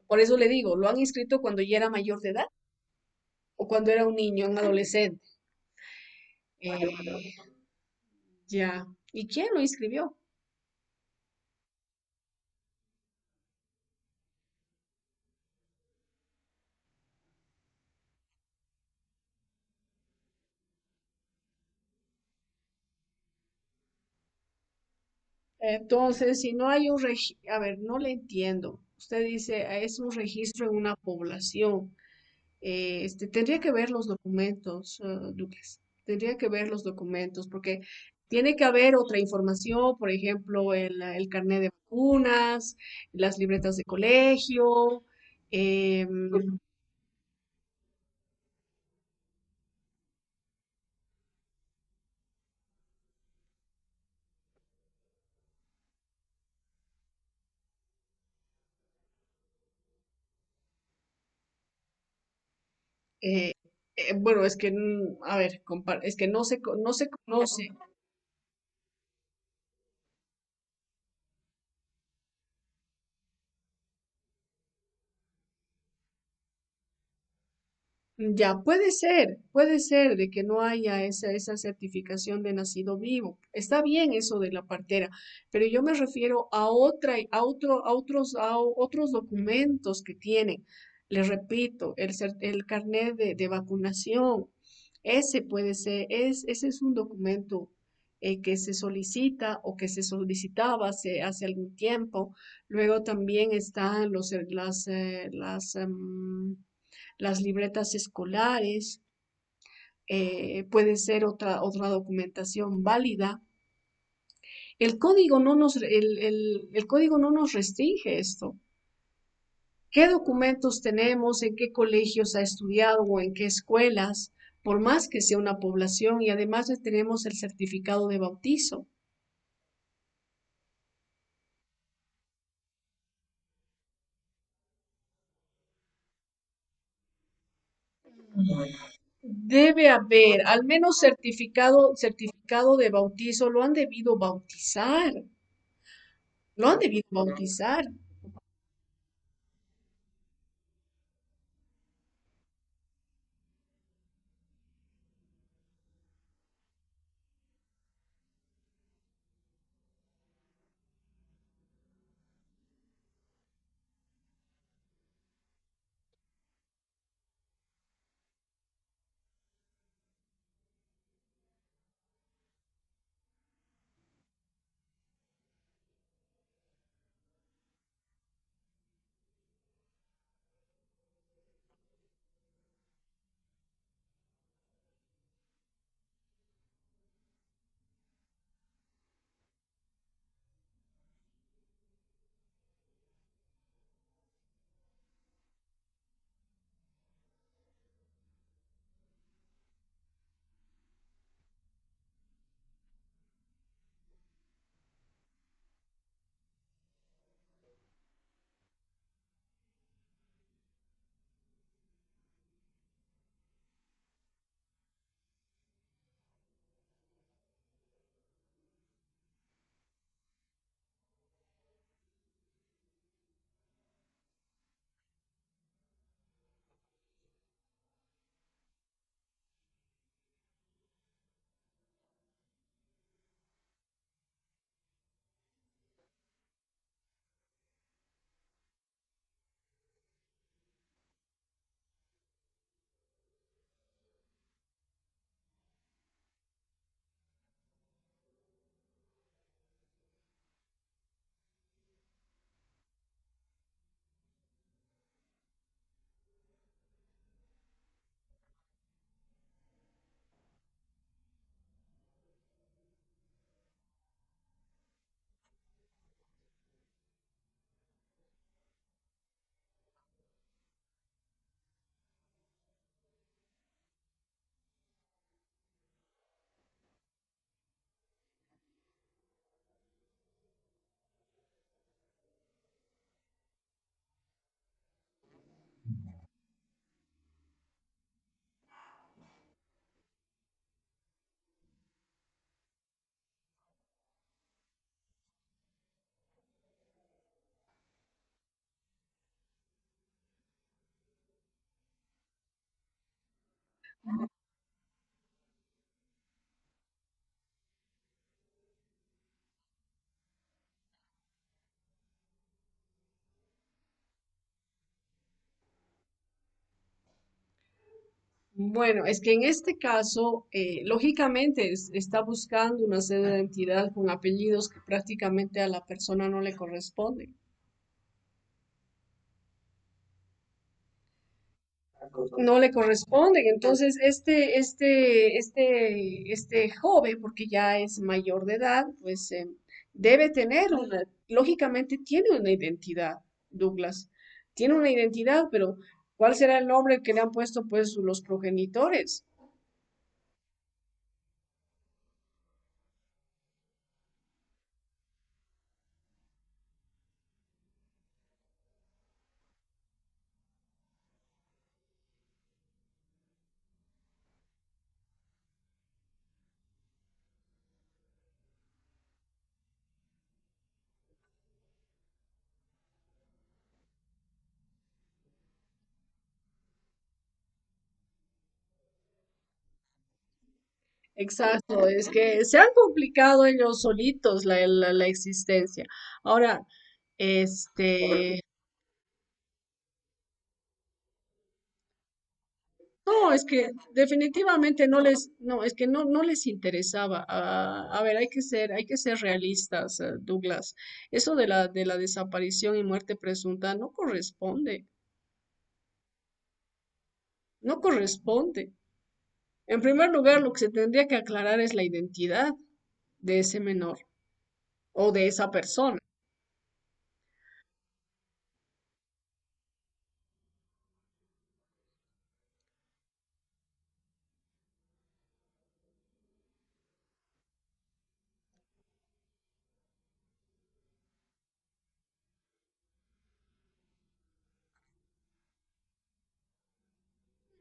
Por eso le digo, lo han inscrito cuando ya era mayor de edad o cuando era un niño, un adolescente. Eh, ya. ¿Y quién lo inscribió? Entonces, si no hay un registro, a ver, no le entiendo. Usted dice, es un registro en una población. Tendría que ver los documentos, Lucas. Tendría que ver los documentos porque tiene que haber otra información, por ejemplo, el carnet de vacunas, las libretas de colegio. em, eh, bueno, es que, a ver, es que no se conoce. Ya, puede ser de que no haya esa certificación de nacido vivo. Está bien eso de la partera, pero yo me refiero a otros documentos que tienen. Les repito, el carnet de vacunación, ese puede ser, ese es un documento que se solicita o que se solicitaba hace algún tiempo. Luego también están las libretas escolares, puede ser otra documentación válida. El código no nos restringe esto. ¿Qué documentos tenemos? ¿En qué colegios ha estudiado o en qué escuelas? Por más que sea una población y además le tenemos el certificado de bautizo. Debe haber, al menos certificado de bautizo, lo han debido bautizar, lo han debido bautizar. Bueno, es que en este caso, lógicamente, está buscando una serie de identidad con apellidos que prácticamente a la persona no le corresponden. No le corresponden. Entonces, este joven, porque ya es mayor de edad, pues debe tener lógicamente tiene una identidad, Douglas. Tiene una identidad, pero ¿cuál será el nombre que le han puesto pues los progenitores? Exacto, es que se han complicado ellos solitos la existencia. Ahora, este, no, es que definitivamente no, es que no les interesaba. A ver, hay que ser realistas, Douglas. Eso de la desaparición y muerte presunta no corresponde, no corresponde. En primer lugar, lo que se tendría que aclarar es la identidad de ese menor o de esa persona.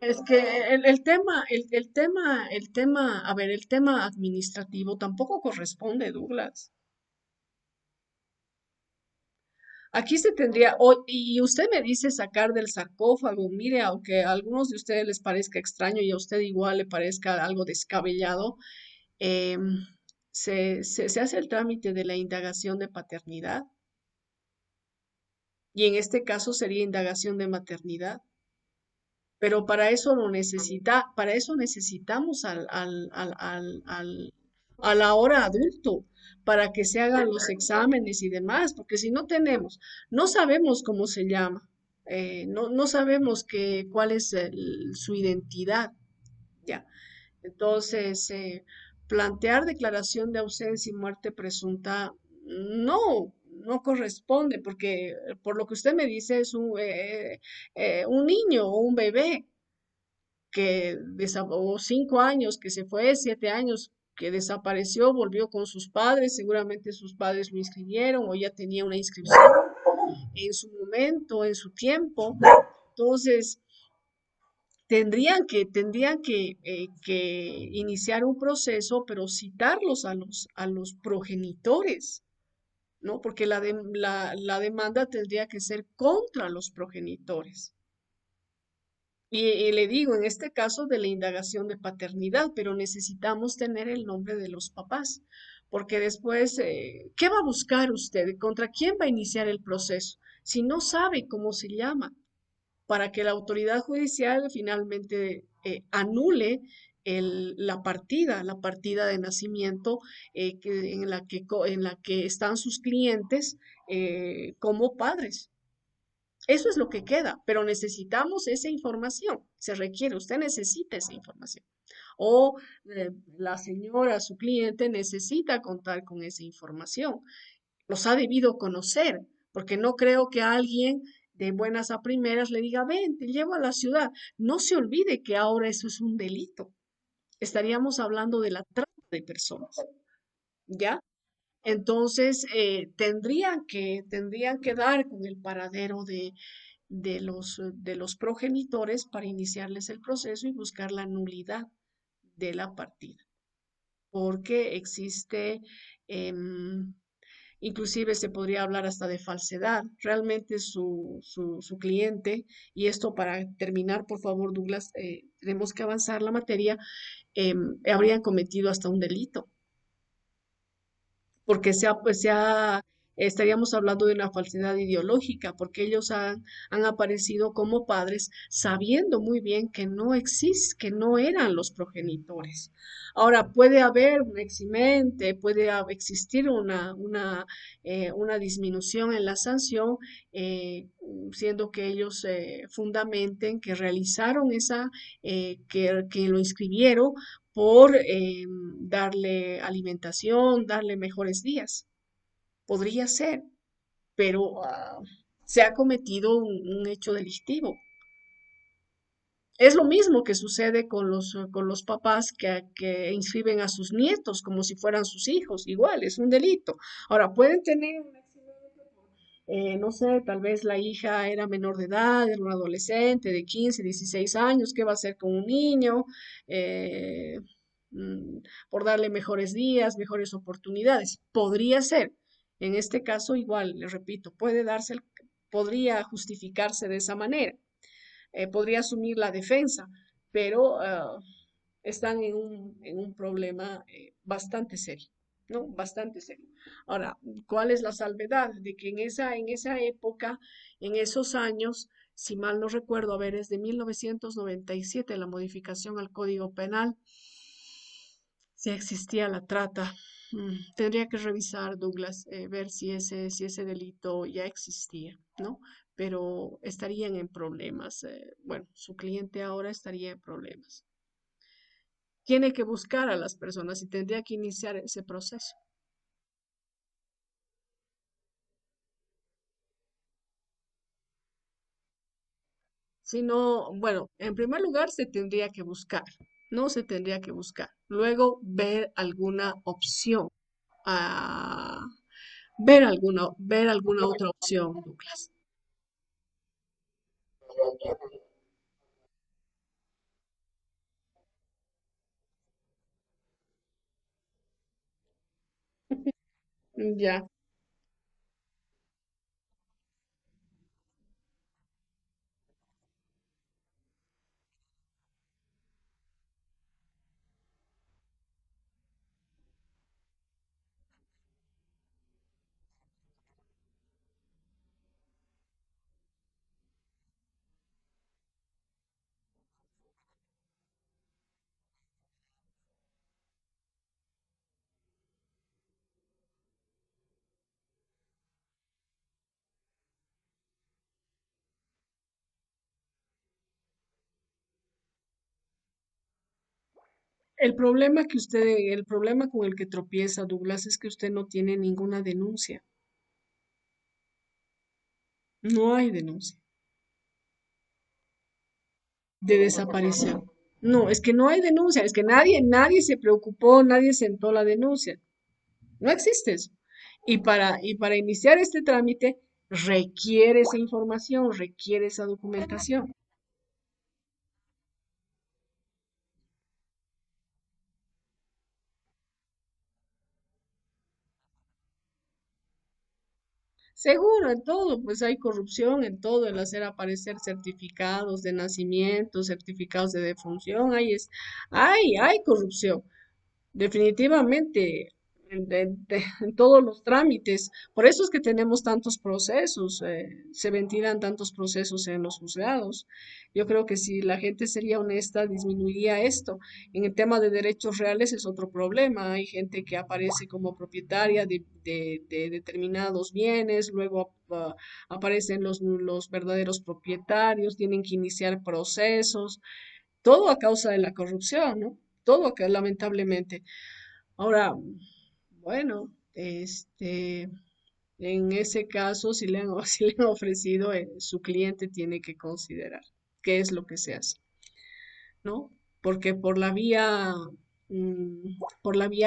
Es que a ver, el tema administrativo tampoco corresponde, Douglas. Aquí se tendría, y usted me dice sacar del sarcófago, mire, aunque a algunos de ustedes les parezca extraño y a usted igual le parezca algo descabellado, em, se hace el trámite de la indagación de paternidad y en este caso sería indagación de maternidad. Pero para eso para eso necesitamos a la hora adulto, para que se hagan los exámenes y demás, porque si no tenemos, no sabemos cómo se llama, no sabemos cuál es su identidad, ya. Entonces, plantear declaración de ausencia y muerte presunta no corresponde, porque por lo que usted me dice es un niño o un bebé o 5 años, que se fue, 7 años, que desapareció, volvió con sus padres, seguramente sus padres lo inscribieron o ya tenía una inscripción en su momento, en su tiempo. Entonces, que iniciar un proceso, pero citarlos a los progenitores, ¿no? Porque la demanda tendría que ser contra los progenitores. Y le digo, en este caso de la indagación de paternidad, pero necesitamos tener el nombre de los papás, porque después, ¿qué va a buscar usted? ¿Contra quién va a iniciar el proceso? Si no sabe cómo se llama, para que la autoridad judicial finalmente anule la partida de nacimiento en la que están sus clientes como padres. Eso es lo que queda, pero necesitamos esa información. Se requiere, usted necesita esa información. O la señora, su cliente, necesita contar con esa información. Los ha debido conocer, porque no creo que alguien de buenas a primeras le diga, ven, te llevo a la ciudad. No se olvide que ahora eso es un delito. Estaríamos hablando de la trata de personas, ¿ya? Entonces, tendrían que dar con el paradero de los progenitores para iniciarles el proceso y buscar la nulidad de la partida, porque existe em, Inclusive se podría hablar hasta de falsedad. Realmente su cliente, y esto para terminar, por favor, Douglas, tenemos que avanzar la materia, habrían cometido hasta un delito porque estaríamos hablando de una falsedad ideológica, porque ellos han aparecido como padres sabiendo muy bien que no que no eran los progenitores. Ahora, puede haber un eximente, existir una disminución en la sanción, siendo que ellos fundamenten que realizaron que lo inscribieron por darle alimentación, darle mejores días. Podría ser, pero se ha cometido un hecho delictivo. Es lo mismo que sucede con los papás que inscriben a sus nietos como si fueran sus hijos. Igual, es un delito. Ahora, pueden tener un accidente, no sé, tal vez la hija era menor de edad, era un adolescente de 15, 16 años, ¿qué va a hacer con un niño? Eh, mm, por darle mejores días, mejores oportunidades. Podría ser. En este caso, igual, le repito, podría justificarse de esa manera, podría asumir la defensa, pero están en un problema bastante serio, ¿no? Bastante serio. Ahora, ¿cuál es la salvedad? De que en esa época, en esos años, si mal no recuerdo, a ver, es de 1997 la modificación al Código Penal, si existía la trata. Tendría que revisar, Douglas, ver si ese delito ya existía, ¿no? Pero estarían en problemas. Bueno, su cliente ahora estaría en problemas. Tiene que buscar a las personas y tendría que iniciar ese proceso. Si no, bueno, en primer lugar se tendría que buscar, no se tendría que buscar. Luego ver alguna opción, ah, ver alguna otra opción, Douglas. Ya. El problema con el que tropieza Douglas es que usted no tiene ninguna denuncia. No hay denuncia de desaparición. No, es que no hay denuncia, es que nadie se preocupó, nadie sentó la denuncia. No existe eso. Y para iniciar este trámite requiere esa información, requiere esa documentación. Seguro, en todo, pues hay corrupción en todo, en hacer aparecer certificados de nacimiento, certificados de defunción, hay corrupción. Definitivamente, en todos los trámites. Por eso es que tenemos tantos procesos, se ventilan tantos procesos en los juzgados. Yo creo que si la gente sería honesta, disminuiría esto. En el tema de derechos reales es otro problema. Hay gente que aparece como propietaria de determinados bienes, luego aparecen los verdaderos propietarios, tienen que iniciar procesos, todo a causa de la corrupción, ¿no? Todo acá, lamentablemente. Ahora, bueno, en ese caso, si le han, si le han ofrecido, su cliente tiene que considerar qué es lo que se hace, ¿no? Porque por la vía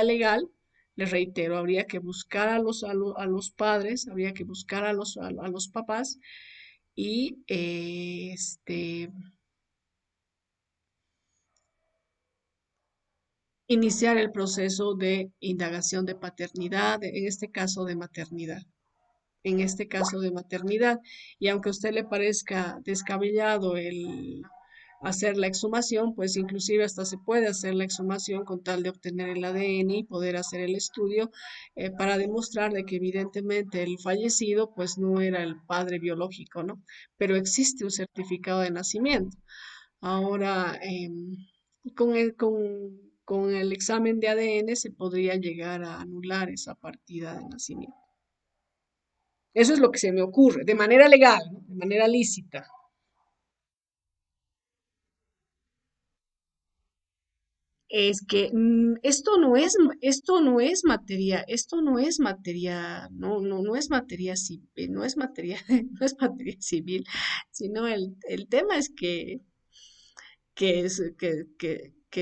legal, les reitero, habría que buscar a los padres, habría que buscar a los papás y iniciar el proceso de indagación de paternidad, en este caso de maternidad. En este caso de maternidad. Y aunque a usted le parezca descabellado el hacer la exhumación, pues inclusive hasta se puede hacer la exhumación con tal de obtener el ADN y poder hacer el estudio para demostrar de que evidentemente el fallecido pues no era el padre biológico, ¿no? Pero existe un certificado de nacimiento. Ahora, con el examen de ADN se podría llegar a anular esa partida de nacimiento. Eso es lo que se me ocurre, de manera legal, ¿no? De manera lícita. Es que esto no es materia, no es materia civil, no es materia, no es materia civil, sino el tema es que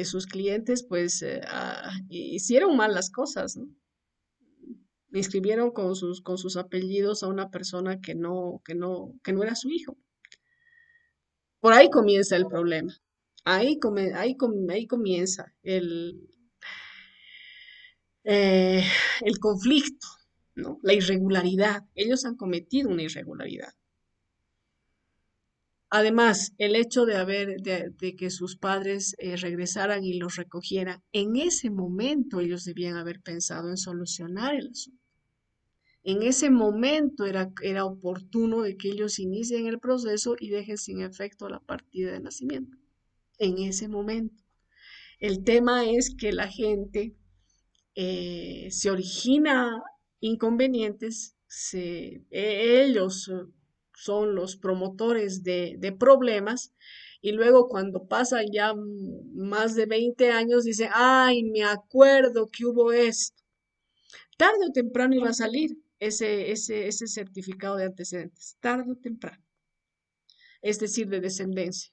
sus clientes pues hicieron mal las cosas, ¿no? Inscribieron con sus apellidos a una persona que no era su hijo. Por ahí comienza el problema. Ahí comienza eh, el conflicto, ¿no? La irregularidad. Ellos han cometido una irregularidad. Además, el hecho de que sus padres regresaran y los recogieran, en ese momento ellos debían haber pensado en solucionar el asunto. En ese momento era oportuno de que ellos inicien el proceso y dejen sin efecto la partida de nacimiento. En ese momento. El tema es que la gente se origina inconvenientes, ellos son los promotores de problemas y luego cuando pasan ya más de 20 años dicen, ay, me acuerdo que hubo esto. Tarde o temprano iba a salir ese certificado de antecedentes, tarde o temprano, es decir, de descendencia.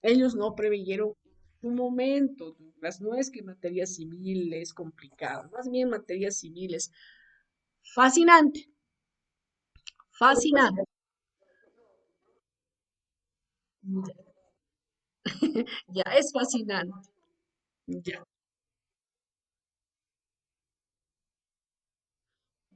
Ellos no preveyeron un momento, Douglas, no es que materia civil es complicado, más bien materia civil es fascinante, fascinante. Ya es fascinante. Ya.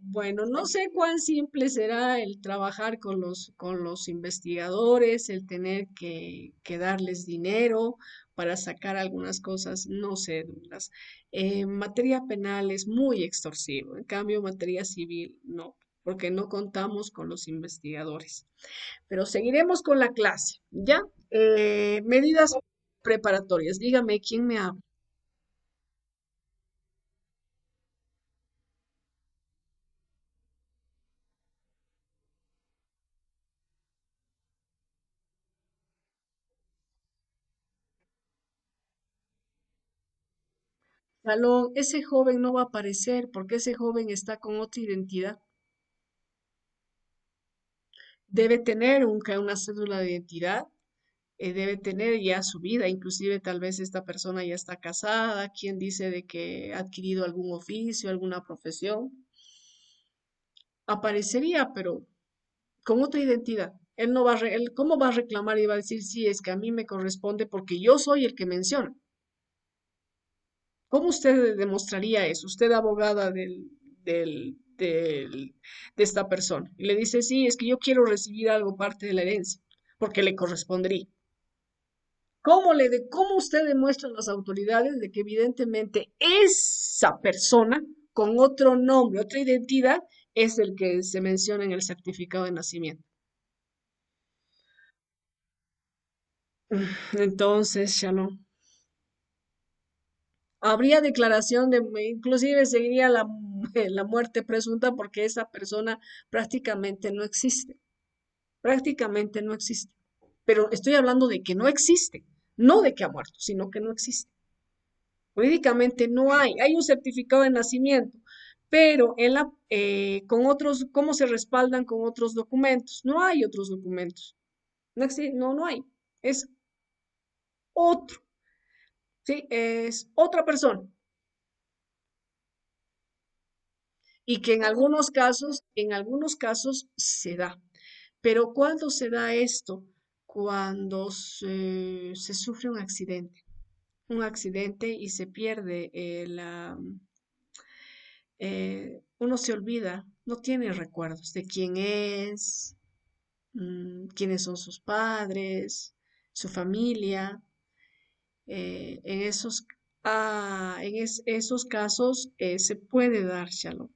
Bueno, no sé cuán simple será el trabajar con los investigadores, el tener que darles dinero para sacar algunas cosas, no sé, Douglas. Materia penal es muy extorsivo, en cambio, materia civil no, porque no contamos con los investigadores. Pero seguiremos con la clase, ¿ya? Medidas preparatorias. Dígame, ¿quién me habla? Salón, ese joven no va a aparecer porque ese joven está con otra identidad. Debe tener una cédula de identidad, debe tener ya su vida, inclusive tal vez esta persona ya está casada, quien dice de que ha adquirido algún oficio, alguna profesión. Aparecería, pero con otra identidad. Él no va él, ¿cómo va a reclamar y va a decir, sí, es que a mí me corresponde porque yo soy el que menciona? ¿Cómo usted demostraría eso? Usted abogada de esta persona y le dice, sí, es que yo quiero recibir algo parte de la herencia porque le correspondería. ¿Cómo usted demuestra a las autoridades de que evidentemente esa persona con otro nombre, otra identidad, es el que se menciona en el certificado de nacimiento? Entonces, Shalom, habría declaración de, inclusive seguiría la muerte presunta porque esa persona prácticamente no existe, prácticamente no existe. Pero estoy hablando de que no existe, no de que ha muerto, sino que no existe. Jurídicamente no hay un certificado de nacimiento, pero con otros, ¿cómo se respaldan con otros documentos? No hay otros documentos, no hay, es otro, ¿sí? Es otra persona. Y que en algunos casos se da. Pero ¿cuándo se da esto? Cuando se sufre un accidente. un accidente y se pierde uno se olvida, no tiene recuerdos de quién es, quiénes son sus padres, su familia. En esos casos se puede dar shalom.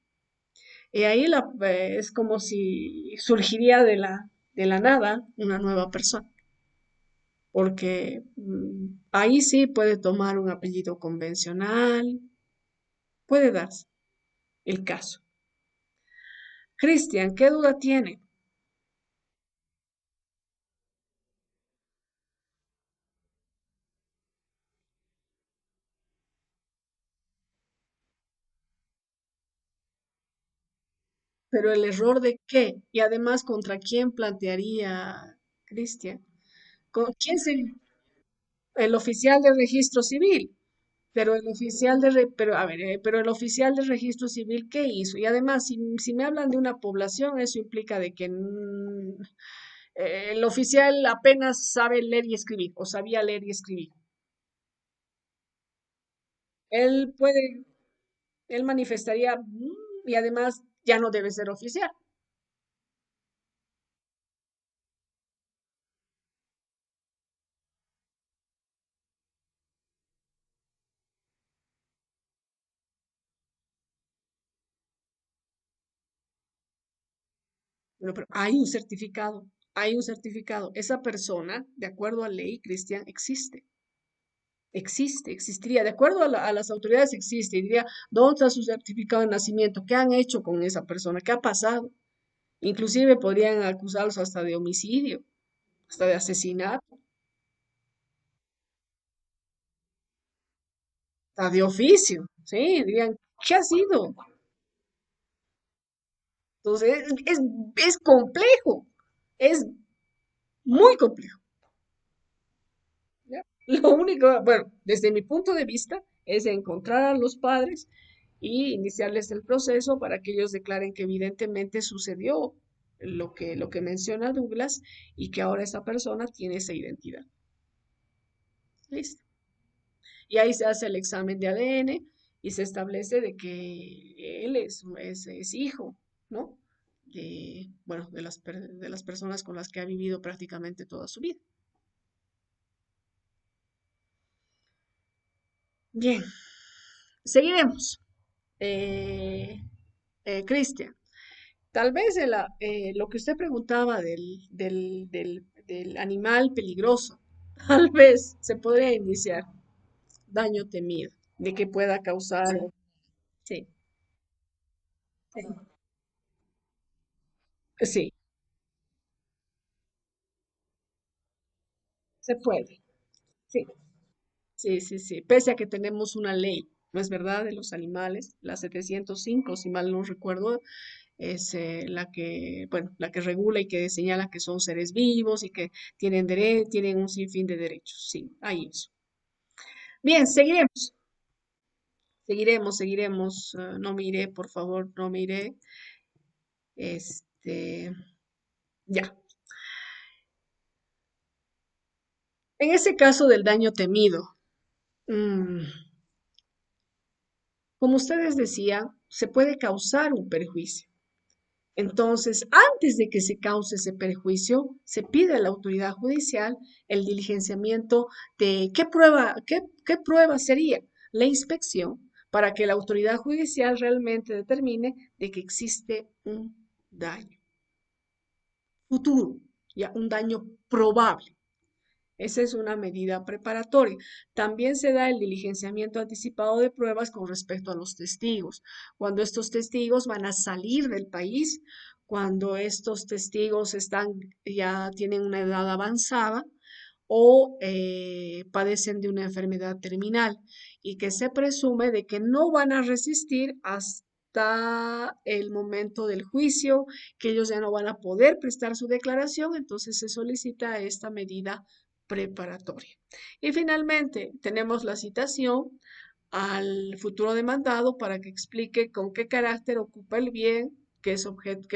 Y ahí es como si surgiría de la nada una nueva persona, porque ahí sí puede tomar un apellido convencional, puede darse el caso. Cristian, ¿qué duda tiene? Pero el error de qué y además contra quién plantearía Cristian. ¿Con quién sería? El oficial de registro civil. Pero el oficial pero a ver, pero el oficial de registro civil, ¿qué hizo? Y además, si me hablan de una población, eso implica de que el oficial apenas sabe leer y escribir, o sabía leer y escribir. Él puede, él manifestaría, y además ya no debe ser oficial. Bueno, pero hay un certificado. Esa persona, de acuerdo a ley, Cristian, existiría. De acuerdo a las autoridades existe. Y diría, ¿dónde está su certificado de nacimiento? ¿Qué han hecho con esa persona? ¿Qué ha pasado? Inclusive podrían acusarlos hasta de homicidio, hasta de asesinato, hasta de oficio, ¿sí? Dirían, ¿qué ha sido? Entonces, es complejo, es muy complejo. ¿Ya? Lo único, bueno, desde mi punto de vista, es encontrar a los padres y iniciarles el proceso para que ellos declaren que evidentemente sucedió lo que menciona Douglas y que ahora esa persona tiene esa identidad. Listo. Y ahí se hace el examen de ADN y se establece de que él es hijo, ¿no? Bueno, de las personas con las que ha vivido prácticamente toda su vida. Bien, seguiremos. Eh, Cristian, tal vez lo que usted preguntaba del animal peligroso, tal vez se podría iniciar daño temido, de que pueda causar, sí, sí, se puede, sí. Sí, sí, sí. Pese a que tenemos una ley, ¿no es verdad?, de los animales, la 705, si mal no recuerdo, es bueno, la que regula y que señala que son seres vivos y que tienen un sinfín de derechos. Sí, hay eso. Bien, seguiremos. No mire, por favor, no mire. Este, ya. En ese caso del daño temido, mm, como ustedes decían, se puede causar un perjuicio. Entonces, antes de que se cause ese perjuicio, se pide a la autoridad judicial el diligenciamiento de qué prueba sería la inspección para que la autoridad judicial realmente determine de que existe un daño futuro, ya un daño probable. Esa es una medida preparatoria. También se da el diligenciamiento anticipado de pruebas con respecto a los testigos. Cuando estos testigos van a salir del país, cuando estos testigos ya tienen una edad avanzada o padecen de una enfermedad terminal y que se presume de que no van a resistir hasta el momento del juicio, que ellos ya no van a poder prestar su declaración, entonces se solicita esta medida preparatoria. Y finalmente tenemos la citación al futuro demandado para que explique con qué carácter ocupa el bien que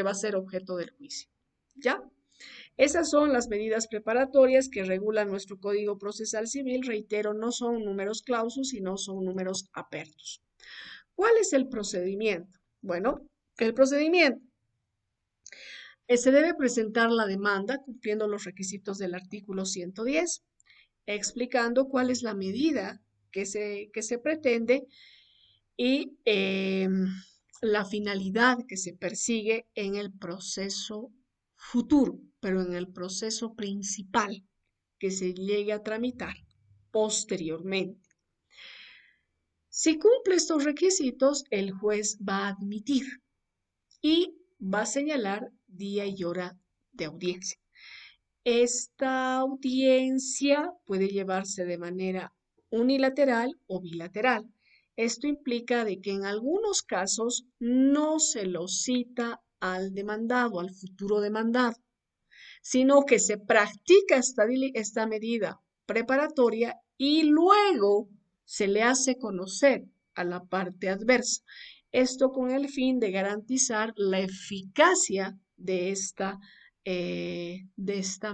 va a ser objeto del juicio. ¿Ya? Esas son las medidas preparatorias que regulan nuestro Código Procesal Civil. Reitero, no son números clausus, sino son números apertos. ¿Cuál es el procedimiento? Bueno, el procedimiento. Se debe presentar la demanda cumpliendo los requisitos del artículo 110, explicando cuál es la medida que se pretende y la finalidad que se persigue en el proceso futuro, pero en el proceso principal que se llegue a tramitar posteriormente. Si cumple estos requisitos, el juez va a admitir y va a señalar día y hora de audiencia. Esta audiencia puede llevarse de manera unilateral o bilateral. Esto implica de que en algunos casos no se lo cita al demandado, al futuro demandado, sino que se practica esta medida preparatoria y luego se le hace conocer a la parte adversa. Esto con el fin de garantizar la eficacia de esta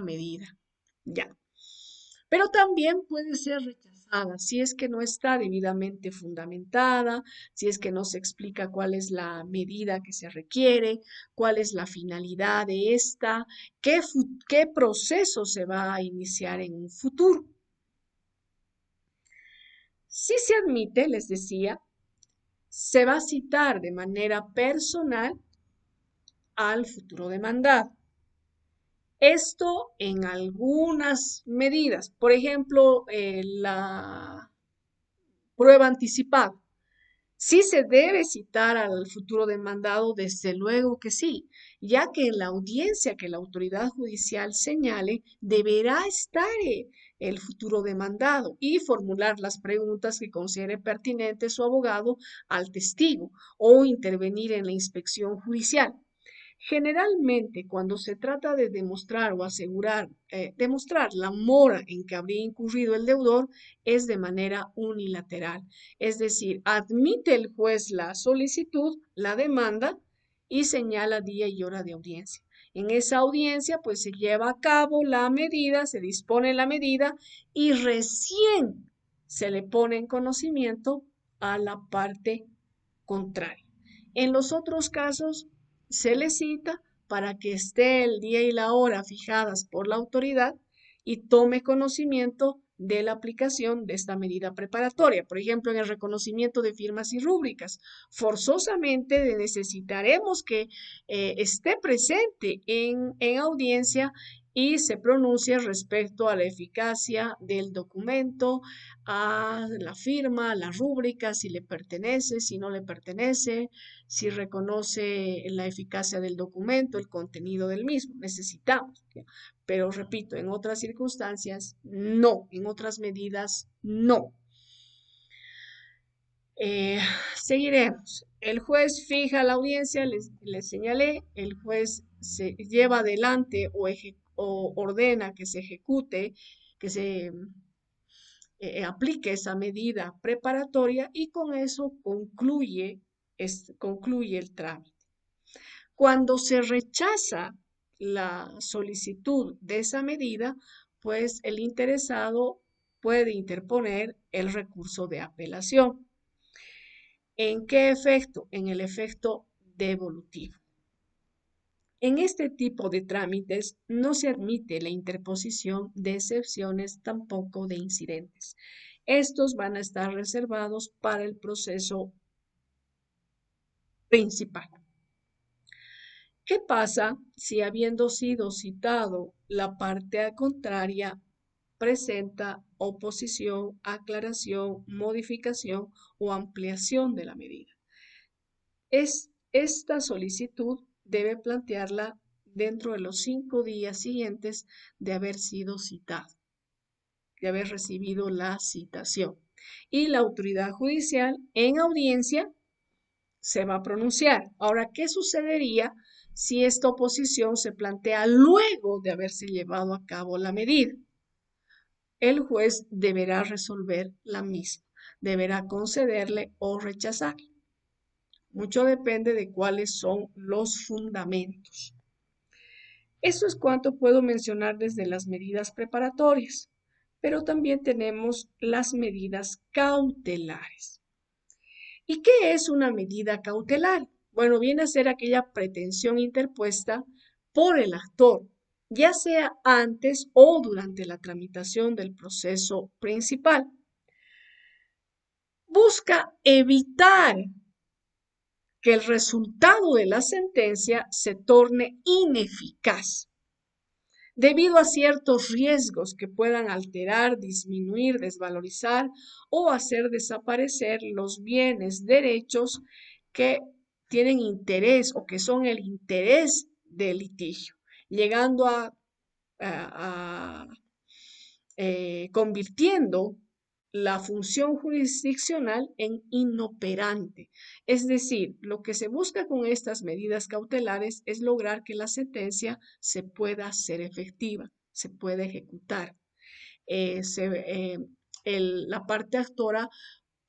medida. Ya. Pero también puede ser rechazada si es que no está debidamente fundamentada, si es que no se explica cuál es la medida que se requiere, cuál es la finalidad de esta, qué proceso se va a iniciar en un futuro. Si se admite, les decía, se va a citar de manera personal al futuro demandado. Esto en algunas medidas, por ejemplo, la prueba anticipada. ¿Sí se debe citar al futuro demandado? Desde luego que sí, ya que en la audiencia que la autoridad judicial señale, deberá estar el futuro demandado y formular las preguntas que considere pertinentes su abogado al testigo o intervenir en la inspección judicial. Generalmente, cuando se trata de demostrar o asegurar, demostrar la mora en que habría incurrido el deudor, es de manera unilateral. Es decir, admite el juez la solicitud, la demanda y señala día y hora de audiencia. En esa audiencia, pues se lleva a cabo la medida, se dispone la medida y recién se le pone en conocimiento a la parte contraria. En los otros casos, se le cita para que esté el día y la hora fijadas por la autoridad y tome conocimiento de la aplicación de esta medida preparatoria. Por ejemplo, en el reconocimiento de firmas y rúbricas, forzosamente necesitaremos que esté presente en audiencia y se pronuncie respecto a la eficacia del documento, a la firma, a la rúbrica, si le pertenece, si no le pertenece, si reconoce la eficacia del documento, el contenido del mismo. Necesitamos. ¿Ya? Pero repito, en otras circunstancias, no. En otras medidas, no. Seguiremos. El juez fija la audiencia, les señalé, el juez se lleva adelante o ordena que se ejecute, que se aplique esa medida preparatoria y con eso concluye el trámite. Cuando se rechaza la solicitud de esa medida, pues el interesado puede interponer el recurso de apelación. ¿En qué efecto? En el efecto devolutivo. En este tipo de trámites no se admite la interposición de excepciones, tampoco de incidentes. Estos van a estar reservados para el proceso principal. ¿Qué pasa si habiendo sido citado la parte contraria presenta oposición, aclaración, modificación o ampliación de la medida? Esta solicitud debe plantearla dentro de los 5 días siguientes de haber sido citado, de haber recibido la citación. Y la autoridad judicial en audiencia se va a pronunciar. Ahora, ¿qué sucedería si esta oposición se plantea luego de haberse llevado a cabo la medida? El juez deberá resolver la misma, deberá concederle o rechazarle. Mucho depende de cuáles son los fundamentos. Eso es cuanto puedo mencionar desde las medidas preparatorias, pero también tenemos las medidas cautelares. ¿Y qué es una medida cautelar? Bueno, viene a ser aquella pretensión interpuesta por el actor, ya sea antes o durante la tramitación del proceso principal. Busca evitar que el resultado de la sentencia se torne ineficaz debido a ciertos riesgos que puedan alterar, disminuir, desvalorizar o hacer desaparecer los bienes, derechos que tienen interés o que son el interés del litigio, llegando a convirtiendo la función jurisdiccional en inoperante. Es decir, lo que se busca con estas medidas cautelares es lograr que la sentencia se pueda hacer efectiva, se pueda ejecutar. eh, se- eh, la parte actora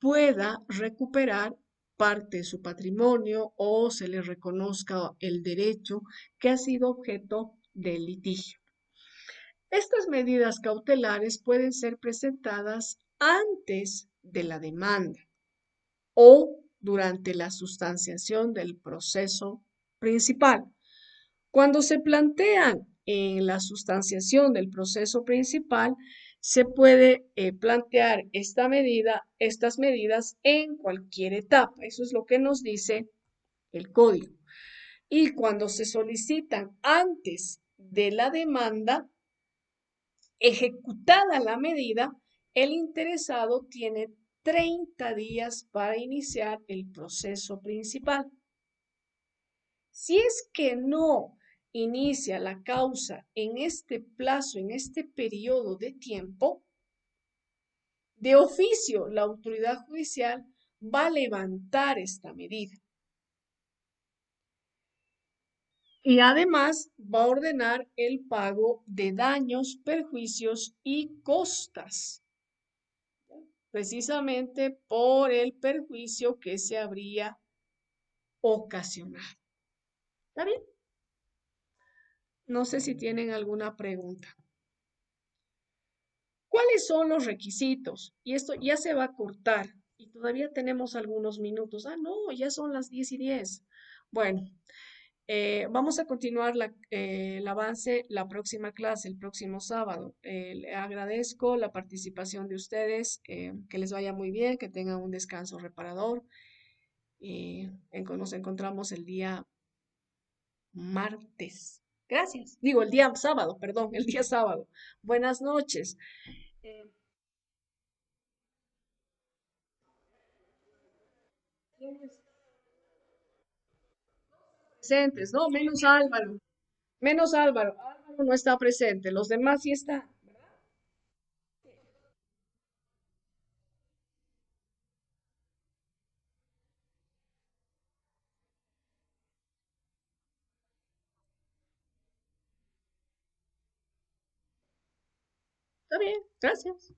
pueda recuperar parte de su patrimonio o se le reconozca el derecho que ha sido objeto del litigio. Estas medidas cautelares pueden ser presentadas antes de la demanda o durante la sustanciación del proceso principal. Cuando se plantean en la sustanciación del proceso principal, se puede plantear estas medidas en cualquier etapa. Eso es lo que nos dice el código. Y cuando se solicitan antes de la demanda, ejecutada la medida, el interesado tiene 30 días para iniciar el proceso principal. Si es que no inicia la causa en este plazo, en este periodo de tiempo, de oficio la autoridad judicial va a levantar esta medida. Y además va a ordenar el pago de daños, perjuicios y costas precisamente por el perjuicio que se habría ocasionado. ¿Está bien? No sé si tienen alguna pregunta. ¿Cuáles son los requisitos? Y esto ya se va a cortar y todavía tenemos algunos minutos. Ah, no, ya son las 10:10. Bueno, vamos a continuar el avance la próxima clase, el próximo sábado. Le agradezco la participación de ustedes, que les vaya muy bien, que tengan un descanso reparador. Nos encontramos el día martes. Gracias. Digo, el día sábado, perdón, el día sábado. Buenas noches. Eh, Presentes, ¿no? Menos Álvaro. Menos Álvaro. Álvaro no está presente. Los demás sí están. Está bien. Gracias.